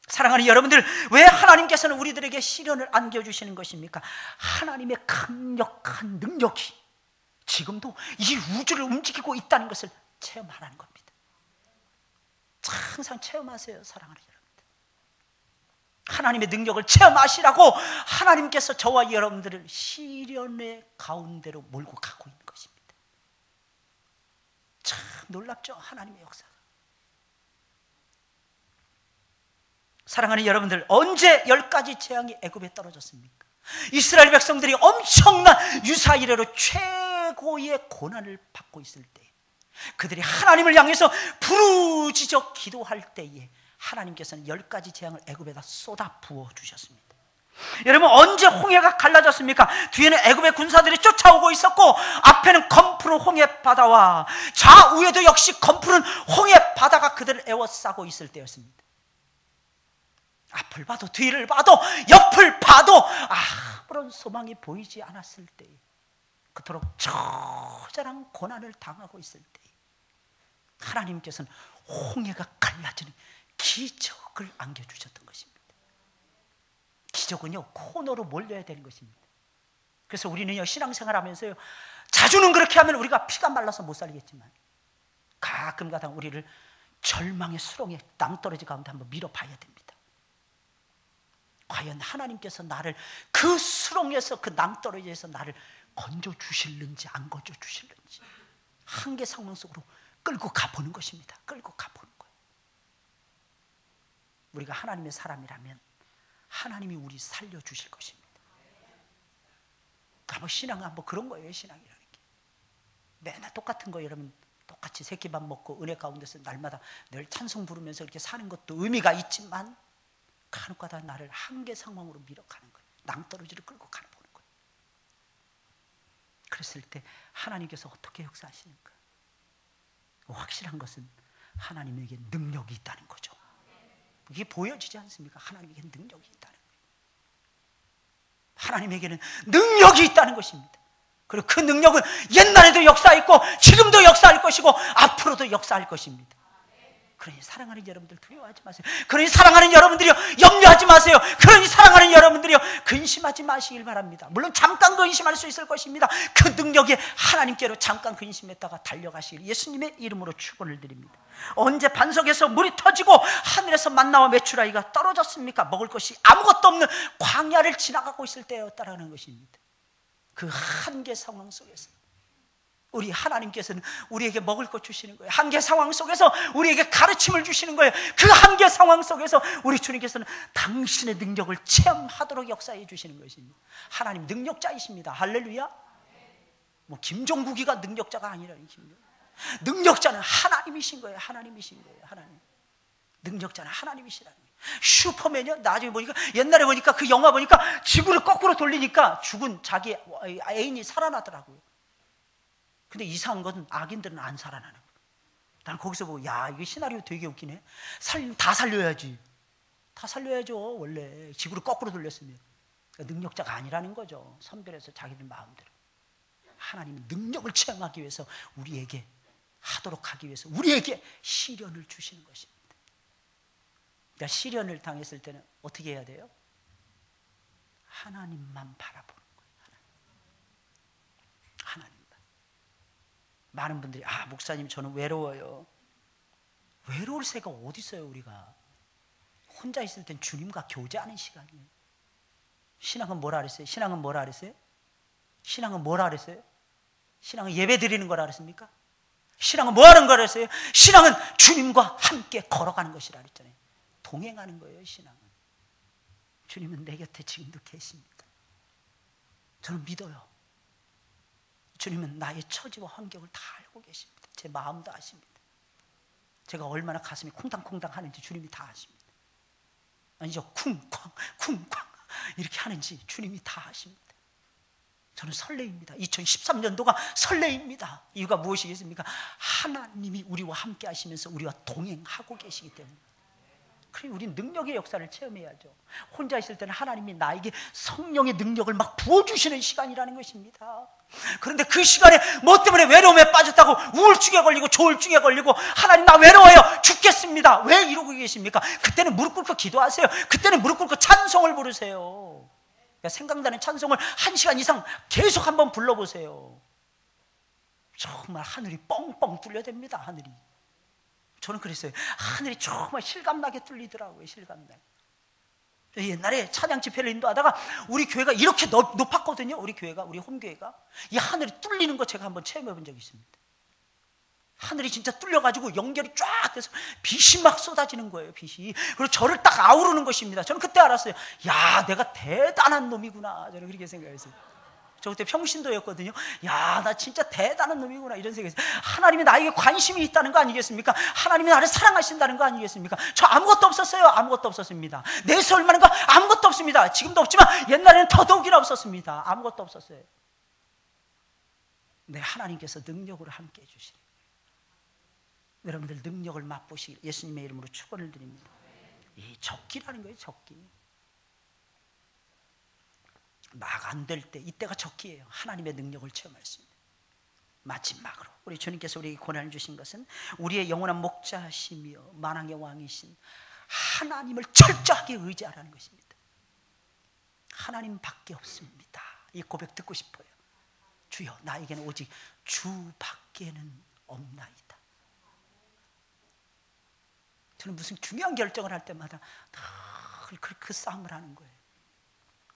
사랑하는 여러분들, 왜 하나님께서는 우리들에게 시련을 안겨주시는 것입니까? 하나님의 강력한 능력이 지금도 이 우주를 움직이고 있다는 것을 체험하라는 겁니다. 항상 체험하세요, 사랑하는 여러분들. 하나님의 능력을 체험하시라고 하나님께서 저와 여러분들을 시련의 가운데로 몰고 가고 있는 것입니다. 참 놀랍죠, 하나님의 역사가. 사랑하는 여러분들, 언제 10가지 재앙이 애굽에 떨어졌습니까? 이스라엘 백성들이 엄청난 유사 이래로 최고의 고난을 받고 있을 때, 그들이 하나님을 향해서 부르짖어 기도할 때에 하나님께서는 10가지 재앙을 애굽에다 쏟아 부어 주셨습니다. 여러분, 언제 홍해가 갈라졌습니까? 뒤에는 애굽의 군사들이 쫓아오고 있었고 앞에는 검푸른 홍해 바다와 좌우에도 역시 검푸른 홍해 바다가 그들을 에워싸고 있을 때였습니다. 앞을 봐도 뒤를 봐도 옆을 봐도 아무런 소망이 보이지 않았을 때, 그토록 처절한 고난을 당하고 있을 때 하나님께서는 홍해가 갈라지는 기적을 안겨주셨던 것입니다. 기적은요, 코너로 몰려야 되는 것입니다. 그래서 우리는요, 신앙생활 하면서요, 자주는 그렇게 하면 우리가 피가 말라서 못 살겠지만 가끔가다 우리를 절망의 수렁에 낭떠러지 가운데 한번 밀어봐야 됩니다. 과연 하나님께서 나를 그 수렁에서, 그 낭떠러지에서 나를 건져주실는지 안 건져주실는지 한계 상황 속으로 끌고 가보는 것입니다. 끌고 가보는 거예요. 우리가 하나님의 사람이라면 하나님이 우리 살려주실 것입니다. 한번 신앙은 한번 그런 거예요. 신앙이라는 게 맨날 똑같은 거, 여러분 똑같이 새끼밥 먹고 은혜 가운데서 날마다 늘 찬송 부르면서 이렇게 사는 것도 의미가 있지만 간혹가다 나를 한계 상황으로 밀어가는 거예요. 낭떠러지를 끌고 가는 거예요. 그랬을 때 하나님께서 어떻게 역사하시는가? 확실한 것은 하나님에게 능력이 있다는 거죠. 이게 보여지지 않습니까? 하나님에게 능력이 있다는 거예요. 하나님에게는 능력이 있다는 것입니다. 그리고 그 능력은 옛날에도 역사했고 지금도 역사할 것이고 앞으로도 역사할 것입니다. 그러니 사랑하는 여러분들 두려워하지 마세요. 그러니 사랑하는 여러분들이요, 염려하지 마세요. 그러니 사랑하는 여러분들이요, 근심하지 마시길 바랍니다. 물론 잠깐 근심할 수 있을 것입니다. 그 능력에 하나님께로 잠깐 근심했다가 달려가시길 예수님의 이름으로 축원을 드립니다. 언제 반석에서 물이 터지고 하늘에서 만나와 메추라기가 떨어졌습니까? 먹을 것이 아무것도 없는 광야를 지나가고 있을 때였다라는 것입니다. 그 한계 상황 속에서 우리 하나님께서는 우리에게 먹을 것 주시는 거예요. 한계 상황 속에서 우리에게 가르침을 주시는 거예요. 그 한계 상황 속에서 우리 주님께서는 당신의 능력을 체험하도록 역사해 주시는 것입니다. 하나님 능력자이십니다. 할렐루야. 뭐 김종국이가 능력자가 아니라는 것입니다. 능력자는 하나님이신 거예요. 하나님이신 거예요. 하나님. 능력자는 하나님이시라는 거예요. 슈퍼맨이요? 나중에 보니까, 옛날에 보니까 그 영화 보니까 지구를 거꾸로 돌리니까 죽은 자기 애인이 살아나더라고요. 근데 이상한 건 악인들은 안 살아나는 거예요. 난 거기서 보고, 야, 이게 시나리오 되게 웃기네. 다 살려야지. 다 살려야죠. 원래 지구를 거꾸로 돌렸으면. 그러니까 능력자가 아니라는 거죠. 선별해서 자기들 마음대로. 하나님은 능력을 체험하기 위해서 우리에게 하도록 하기 위해서 우리에게 시련을 주시는 것입니다. 그러니까 시련을 당했을 때는 어떻게 해야 돼요? 하나님만 바라보는 거예요. 하나님만. 많은 분들이, 목사님 저는 외로워요. 외로울 새가 어디 있어요. 우리가 혼자 있을 땐 주님과 교제하는 시간이에요. 신앙은 뭐라 그랬어요? 신앙은 뭐라 그랬어요? 신앙은 뭐라 그랬어요? 신앙은 예배 드리는 거라 그랬습니까? 신앙은 뭐 하는 거라 그랬어요? 신앙은 주님과 함께 걸어가는 것이라 그랬잖아요. 동행하는 거예요. 신앙은. 주님은 내 곁에 지금도 계십니다. 저는 믿어요. 주님은 나의 처지와 환경을 다 알고 계십니다. 제 마음도 아십니다. 제가 얼마나 가슴이 콩당콩당 하는지 주님이 다 아십니다. 아니죠, 쿵쾅 쿵쾅 이렇게 하는지 주님이 다 아십니다. 저는 설레입니다. 2013년도가 설레입니다. 이유가 무엇이겠습니까? 하나님이 우리와 함께 하시면서 우리와 동행하고 계시기 때문에. 그래, 우린 능력의 역사를 체험해야죠. 혼자 있을 때는 하나님이 나에게 성령의 능력을 막 부어주시는 시간이라는 것입니다. 그런데 그 시간에 뭐 때문에 외로움에 빠졌다고 우울증에 걸리고 조울증에 걸리고, 하나님 나 외로워요, 죽겠습니다, 왜 이러고 계십니까? 그때는 무릎 꿇고 기도하세요. 그때는 무릎 꿇고 찬송을 부르세요. 그러니까 생각나는 찬송을 1시간 이상 계속 한번 불러보세요. 정말 하늘이 뻥뻥 뚫려댑니다. 하늘이. 저는 그랬어요. 하늘이 정말 실감나게 뚫리더라고요. 실감나게. 옛날에 찬양 집회를 인도하다가 우리 교회가 이렇게 높았거든요. 우리 교회가, 우리 홈교회가. 이 하늘이 뚫리는 거 제가 한번 체험해 본 적이 있습니다. 하늘이 진짜 뚫려가지고 연결이 쫙 돼서 빛이 막 쏟아지는 거예요. 빛이. 그리고 저를 딱 아우르는 것입니다. 저는 그때 알았어요. 야, 내가 대단한 놈이구나. 저는 그렇게 생각했어요. 저 그때 평신도였거든요. 야, 나 진짜 대단한 놈이구나. 이런 생각했어요. 하나님이 나에게 관심이 있다는 거 아니겠습니까? 하나님이 나를 사랑하신다는 거 아니겠습니까? 저 아무것도 없었어요. 아무것도 없었습니다. 내서 얼마나 아무것도 없습니다. 지금도 없지만 옛날에는 더더욱이나 없었습니다. 아무것도 없었어요. 네, 하나님께서 능력으로 함께 해주시는, 여러분들 능력을 맛보시길 예수님의 이름으로 축원을 드립니다. 이 적기라는 거예요. 적기. 막 안 될 때, 이때가 적기예요. 하나님의 능력을 체험할 수 있는. 마지막으로 우리 주님께서 우리에게 고난을 주신 것은 우리의 영원한 목자시며 만왕의 왕이신 하나님을 철저하게 의지하라는 것입니다. 하나님밖에 없습니다. 이 고백 듣고 싶어요. 주여, 나에게는 오직 주밖에는 없나이다. 저는 무슨 중요한 결정을 할 때마다 늘 그 싸움을 하는 거예요.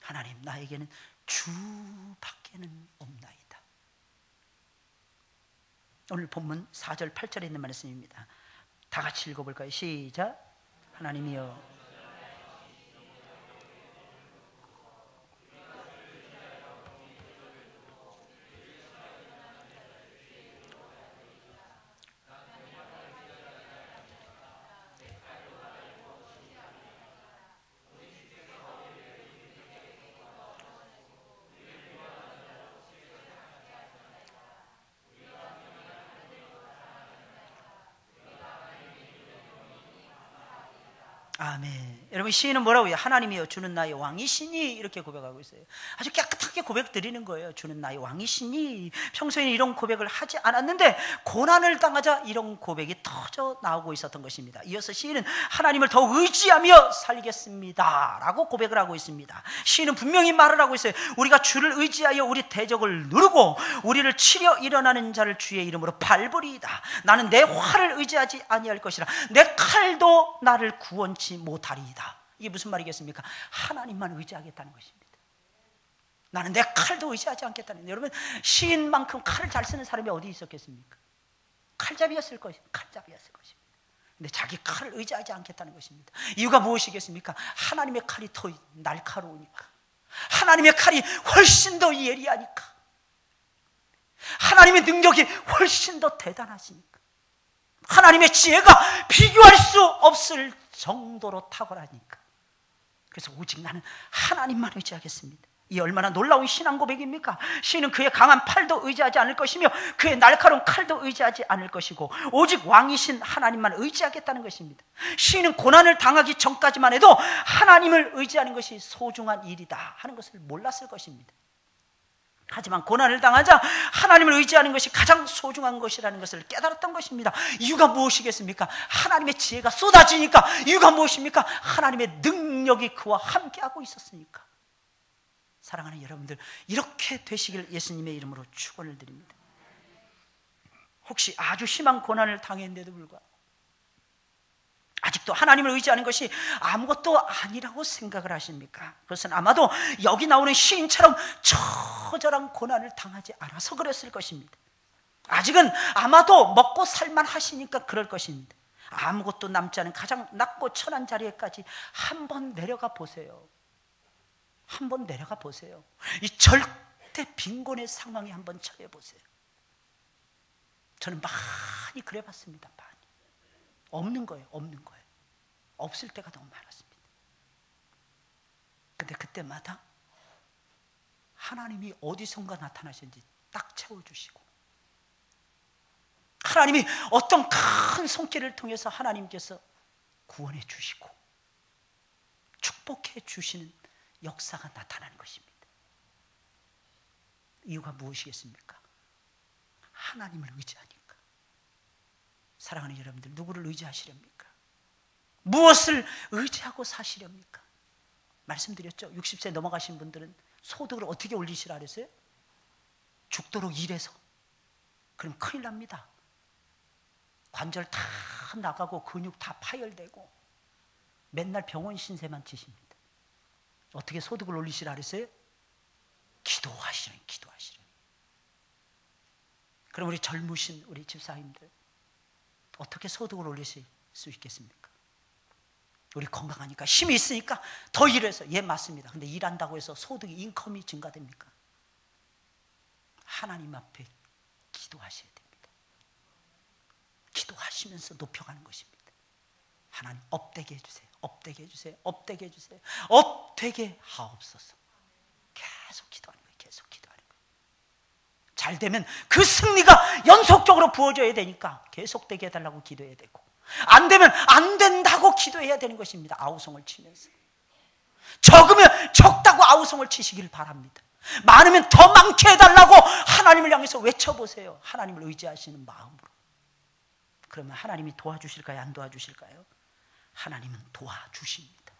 하나님, 나에게는 주밖에는 없나이다. 오늘 본문 4절 8절에 있는 말씀입니다. 다 같이 읽어볼까요? 시작. 하나님이여, 아멘. 여러분, 시인은 뭐라고요? 하나님이여, 주는 나의 왕이시니, 이렇게 고백하고 있어요. 아주 깨끗하게 고백 드리는 거예요. 주는 나의 왕이시니. 평소에는 이런 고백을 하지 않았는데 고난을 당하자 이런 고백이 터져 나오고 있었던 것입니다. 이어서 시인은 하나님을 더 의지하며 살겠습니다 라고 고백을 하고 있습니다. 시인은 분명히 말을 하고 있어요. 우리가 주를 의지하여 우리 대적을 누르고 우리를 치려 일어나는 자를 주의 이름으로 밟으리이다. 나는 내 활을 의지하지 아니할 것이라. 내 칼도 나를 구원치 못하리이다. 이게 무슨 말이겠습니까? 하나님만 의지하겠다는 것입니다. 나는 내 칼도 의지하지 않겠다는 거예요. 여러분, 시인만큼 칼을 잘 쓰는 사람이 어디 있었겠습니까? 칼잡이였을 것입니다. 칼잡이였을 것입니다. 근데 자기 칼을 의지하지 않겠다는 것입니다. 이유가 무엇이겠습니까? 하나님의 칼이 더 날카로우니까, 하나님의 칼이 훨씬 더 예리하니까, 하나님의 능력이 훨씬 더 대단하시니까, 하나님의 지혜가 비교할 수 없을 정도로 탁월하니까. 그래서 오직 나는 하나님만 의지하겠습니다. 이 얼마나 놀라운 신앙 고백입니까? 시인은 그의 강한 팔도 의지하지 않을 것이며 그의 날카로운 칼도 의지하지 않을 것이고 오직 왕이신 하나님만 의지하겠다는 것입니다. 시인은 고난을 당하기 전까지만 해도 하나님을 의지하는 것이 소중한 일이다 하는 것을 몰랐을 것입니다. 하지만 고난을 당하자 하나님을 의지하는 것이 가장 소중한 것이라는 것을 깨달았던 것입니다. 이유가 무엇이겠습니까? 하나님의 지혜가 쏟아지니까. 이유가 무엇입니까? 하나님의 능력이 그와 함께하고 있었으니까. 사랑하는 여러분들, 이렇게 되시길 예수님의 이름으로 축원을 드립니다. 혹시 아주 심한 고난을 당했는데도 불구하고 아직도 하나님을 의지하는 것이 아무것도 아니라고 생각을 하십니까? 그것은 아마도 여기 나오는 시인처럼 처절한 고난을 당하지 않아서 그랬을 것입니다. 아직은 아마도 먹고 살만 하시니까 그럴 것입니다. 아무것도 남지 않은 가장 낮고 천한 자리에까지 한번 내려가 보세요. 한번 내려가 보세요. 이 절대 빈곤의 상황에 한번 처해 보세요. 저는 많이 그래봤습니다. 많이. 없는 거예요. 없는 거예요. 없을 때가 너무 많았습니다. 근데 그때마다 하나님이 어디선가 나타나시는지 딱 채워주시고, 하나님이 어떤 큰 손길을 통해서 하나님께서 구원해 주시고 축복해 주시는 역사가 나타나는 것입니다. 이유가 무엇이겠습니까? 하나님을 의지하니까. 사랑하는 여러분들, 누구를 의지하시렵니까? 무엇을 의지하고 사시렵니까? 말씀드렸죠. 60세 넘어가신 분들은 소득을 어떻게 올리시라 그랬어요? 죽도록 일해서. 그럼 큰일 납니다. 관절 다 나가고 근육 다 파열되고 맨날 병원 신세만 지십니다. 어떻게 소득을 올리시라 그랬어요? 기도하시는. 그럼 우리 젊으신 우리 집사님들 어떻게 소득을 올리실 수 있겠습니까? 우리 건강하니까 힘이 있으니까 더 일해서, 예, 맞습니다. 근데 일한다고 해서 소득이, 인컴이 증가됩니까? 하나님 앞에 기도하셔야 됩니다. 기도하시면서 높여가는 것입니다. 하나님, 업되게 해주세요. 업되게 해주세요. 업되게 해주세요. 업되게 하옵소서. 계속 기도하는 거예요. 계속 기도하는 거예요. 잘 되면 그 승리가 연속적으로 부어져야 되니까 계속되게 해달라고 기도해야 되고, 안 되면 안 된다고 기도해야 되는 것입니다. 아우성을 치면서. 적으면 적다고 아우성을 치시길 바랍니다. 많으면 더 많게 해달라고 하나님을 향해서 외쳐보세요. 하나님을 의지하시는 마음으로. 그러면 하나님이 도와주실까요? 안 도와주실까요? 하나님은 도와주십니다.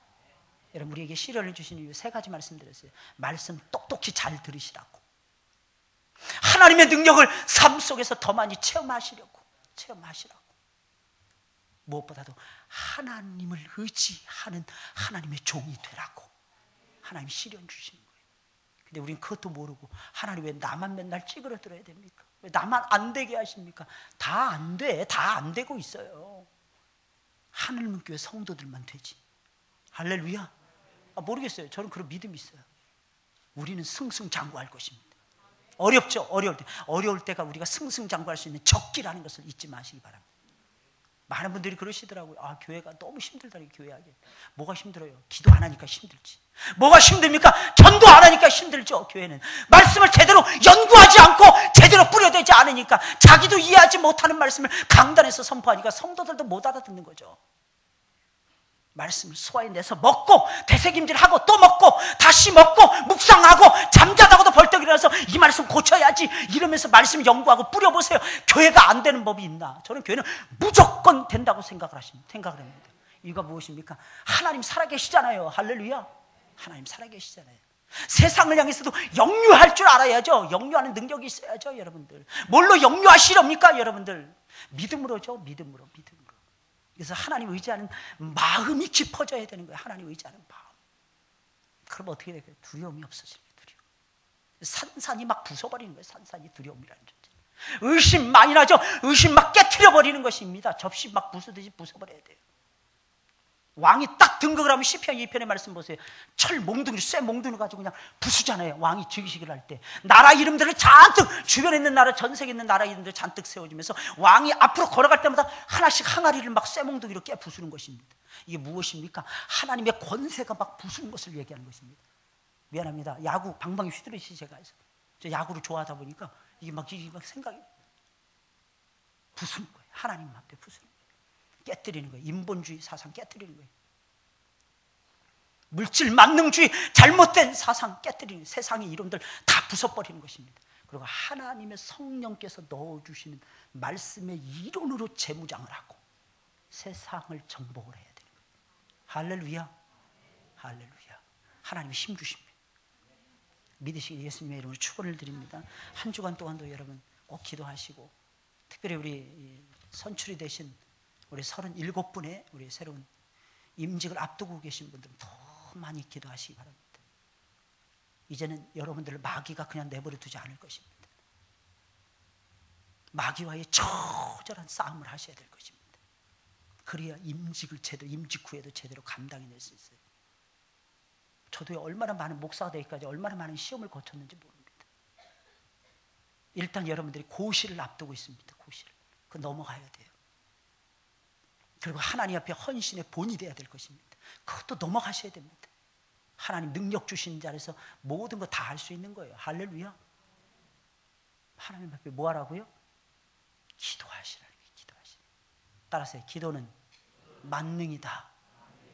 여러분, 우리에게 시련을 주시는 이유 3가지 말씀드렸어요. 말씀 똑똑히 잘 들으시라고, 하나님의 능력을 삶 속에서 더 많이 체험하시라고, 무엇보다도 하나님을 의지하는 하나님의 종이 되라고 하나님이 시련 주시는 거예요. 근데 우리는 그것도 모르고, 하나님 왜 나만 맨날 찌그러들어야 됩니까? 왜 나만 안 되게 하십니까? 다 안 돼. 다 안 되고 있어요. 하늘문교회 성도들만 되지. 할렐루야. 모르겠어요. 저는 그런 믿음이 있어요. 우리는 승승장구할 것입니다. 어렵죠. 어려울 때가 우리가 승승장구할 수 있는 적기라는 것을 잊지 마시기 바랍니다. 많은 분들이 그러시더라고요. 교회가 너무 힘들다. 교회하기. 뭐가 힘들어요? 기도 안 하니까 힘들지. 뭐가 힘듭니까? 전도 안 하니까 힘들죠. 교회는 말씀을 제대로 연구하지 않고 제대로 뿌려대지 않으니까, 자기도 이해하지 못하는 말씀을 강단에서 선포하니까 성도들도 못 알아듣는 거죠. 말씀을 소화해내서 먹고, 되새김질하고, 또 먹고, 다시 먹고, 묵상하고, 잠자다가도 벌떡 일어나서 이 말씀 고쳐야지 이러면서 말씀 연구하고 뿌려보세요. 교회가 안 되는 법이 있나? 저는 교회는 무조건 된다고 생각을 합니다. 이유가 무엇입니까? 하나님 살아계시잖아요. 할렐루야. 하나님 살아계시잖아요. 세상을 향해서도 역류할 줄 알아야죠. 역류하는 능력이 있어야죠. 여러분들, 뭘로 역류하시렵니까? 여러분들, 믿음으로죠. 믿음으로. 그래서 하나님 의지하는 마음이 깊어져야 되는 거예요. 하나님 의지하는 마음. 그럼 어떻게 될까요? 두려움이 없어지는 거예요. 두려움. 산산이 막 부숴버리는 거예요. 산산이 두려움이라는 존재. 의심 많이 나죠. 의심 막 깨트려버리는 것입니다. 접시 막 부수듯이 부숴버려야 돼요. 왕이 딱 등극을 하면 시편 2편의 말씀 보세요. 철 몽둥이, 쇠 몽둥이 가지고 그냥 부수잖아요. 왕이 즉위식을 할 때 나라 이름들을 잔뜩, 주변에 있는 나라, 전 세계에 있는 나라 이름들 잔뜩 세워지면서 왕이 앞으로 걸어갈 때마다 하나씩 항아리를 막 쇠 몽둥이로 깨 부수는 것입니다. 이게 무엇입니까? 하나님의 권세가 막 부수는 것을 얘기하는 것입니다. 미안합니다. 야구 방방이 휘두르시 제가 해서 저 야구를 좋아하다 보니까 이게 막 생각이 부수는 거예요. 하나님 앞에 부수는 거예요. 깨뜨리는 거예요. 인본주의 사상 깨뜨리는 거예요. 물질 만능주의 잘못된 사상 깨뜨리는 거예요. 세상의 이론들 다 부숴버리는 것입니다. 그리고 하나님의 성령께서 넣어주시는 말씀의 이론으로 재무장을 하고 세상을 정복을 해야 되는 거예요. 할렐루야. 할렐루야. 하나님이 힘 주십니다. 믿으시기 예수님의 이름으로 축원을 드립니다. 한 주간 동안도 여러분 꼭 기도하시고, 특별히 우리 선출이 되신 우리 37분의 우리 새로운 임직을 앞두고 계신 분들은 더 많이 기도하시기 바랍니다. 이제는 여러분들을 마귀가 그냥 내버려 두지 않을 것입니다. 마귀와의 처절한 싸움을 하셔야 될 것입니다. 그래야 임직 후에도 제대로 감당해낼 수 있어요. 저도 얼마나 많은 목사가 되기까지 얼마나 많은 시험을 거쳤는지 모릅니다. 일단 여러분들이 고시를 앞두고 있습니다. 고시를. 그 넘어가야 돼요. 그리고 하나님 앞에 헌신의 본이 돼야 될 것입니다. 그것도 넘어가셔야 됩니다. 하나님 능력 주신 자리에서 모든 거 다 할 수 있는 거예요. 할렐루야. 하나님 앞에 뭐 하라고요? 기도하시라는 거예요. 기도하시라. 따라서 기도는 만능이다.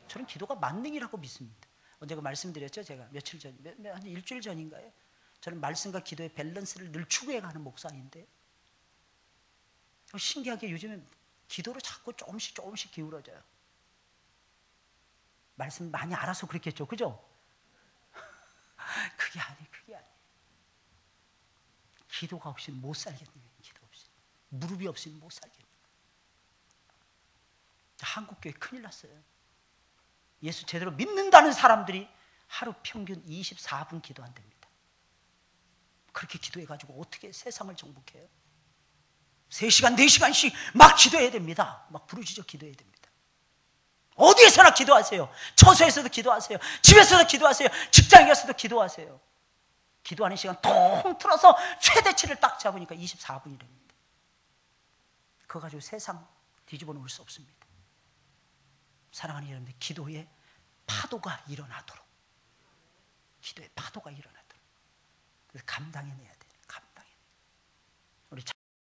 저는 기도가 만능이라고 믿습니다. 언제가 말씀드렸죠? 제가 며칠 전, 한 일주일 전인가요? 저는 말씀과 기도의 밸런스를 늘 추구해가는 목사인데, 신기하게 요즘엔 기도로 자꾸 조금씩 기울어져요. 말씀 많이 알아서 그랬겠죠, 그죠? 그게 아니에요. 기도가 없이는 못 살겠네요. 기도 없이, 무릎이 없이는 못 살겠네요. 한국교회 큰일 났어요. 예수 제대로 믿는다는 사람들이 하루 평균 24분 기도한답니다. 그렇게 기도해가지고 어떻게 세상을 정복해요? 3시간, 4시간씩 막 기도해야 됩니다. 막 부르짖어 기도해야 됩니다. 어디에서나 기도하세요. 처소에서도 기도하세요. 집에서도 기도하세요. 직장에 가서도 기도하세요. 기도하는 시간 통틀어서 최대치를 딱 잡으니까 24분이랍니다. 그거 가지고 세상 뒤집어 놓을 수 없습니다. 사랑하는 여러분들, 기도의 파도가 일어나도록, 기도의 파도가 일어나도록, 그래서 감당해내야 돼요.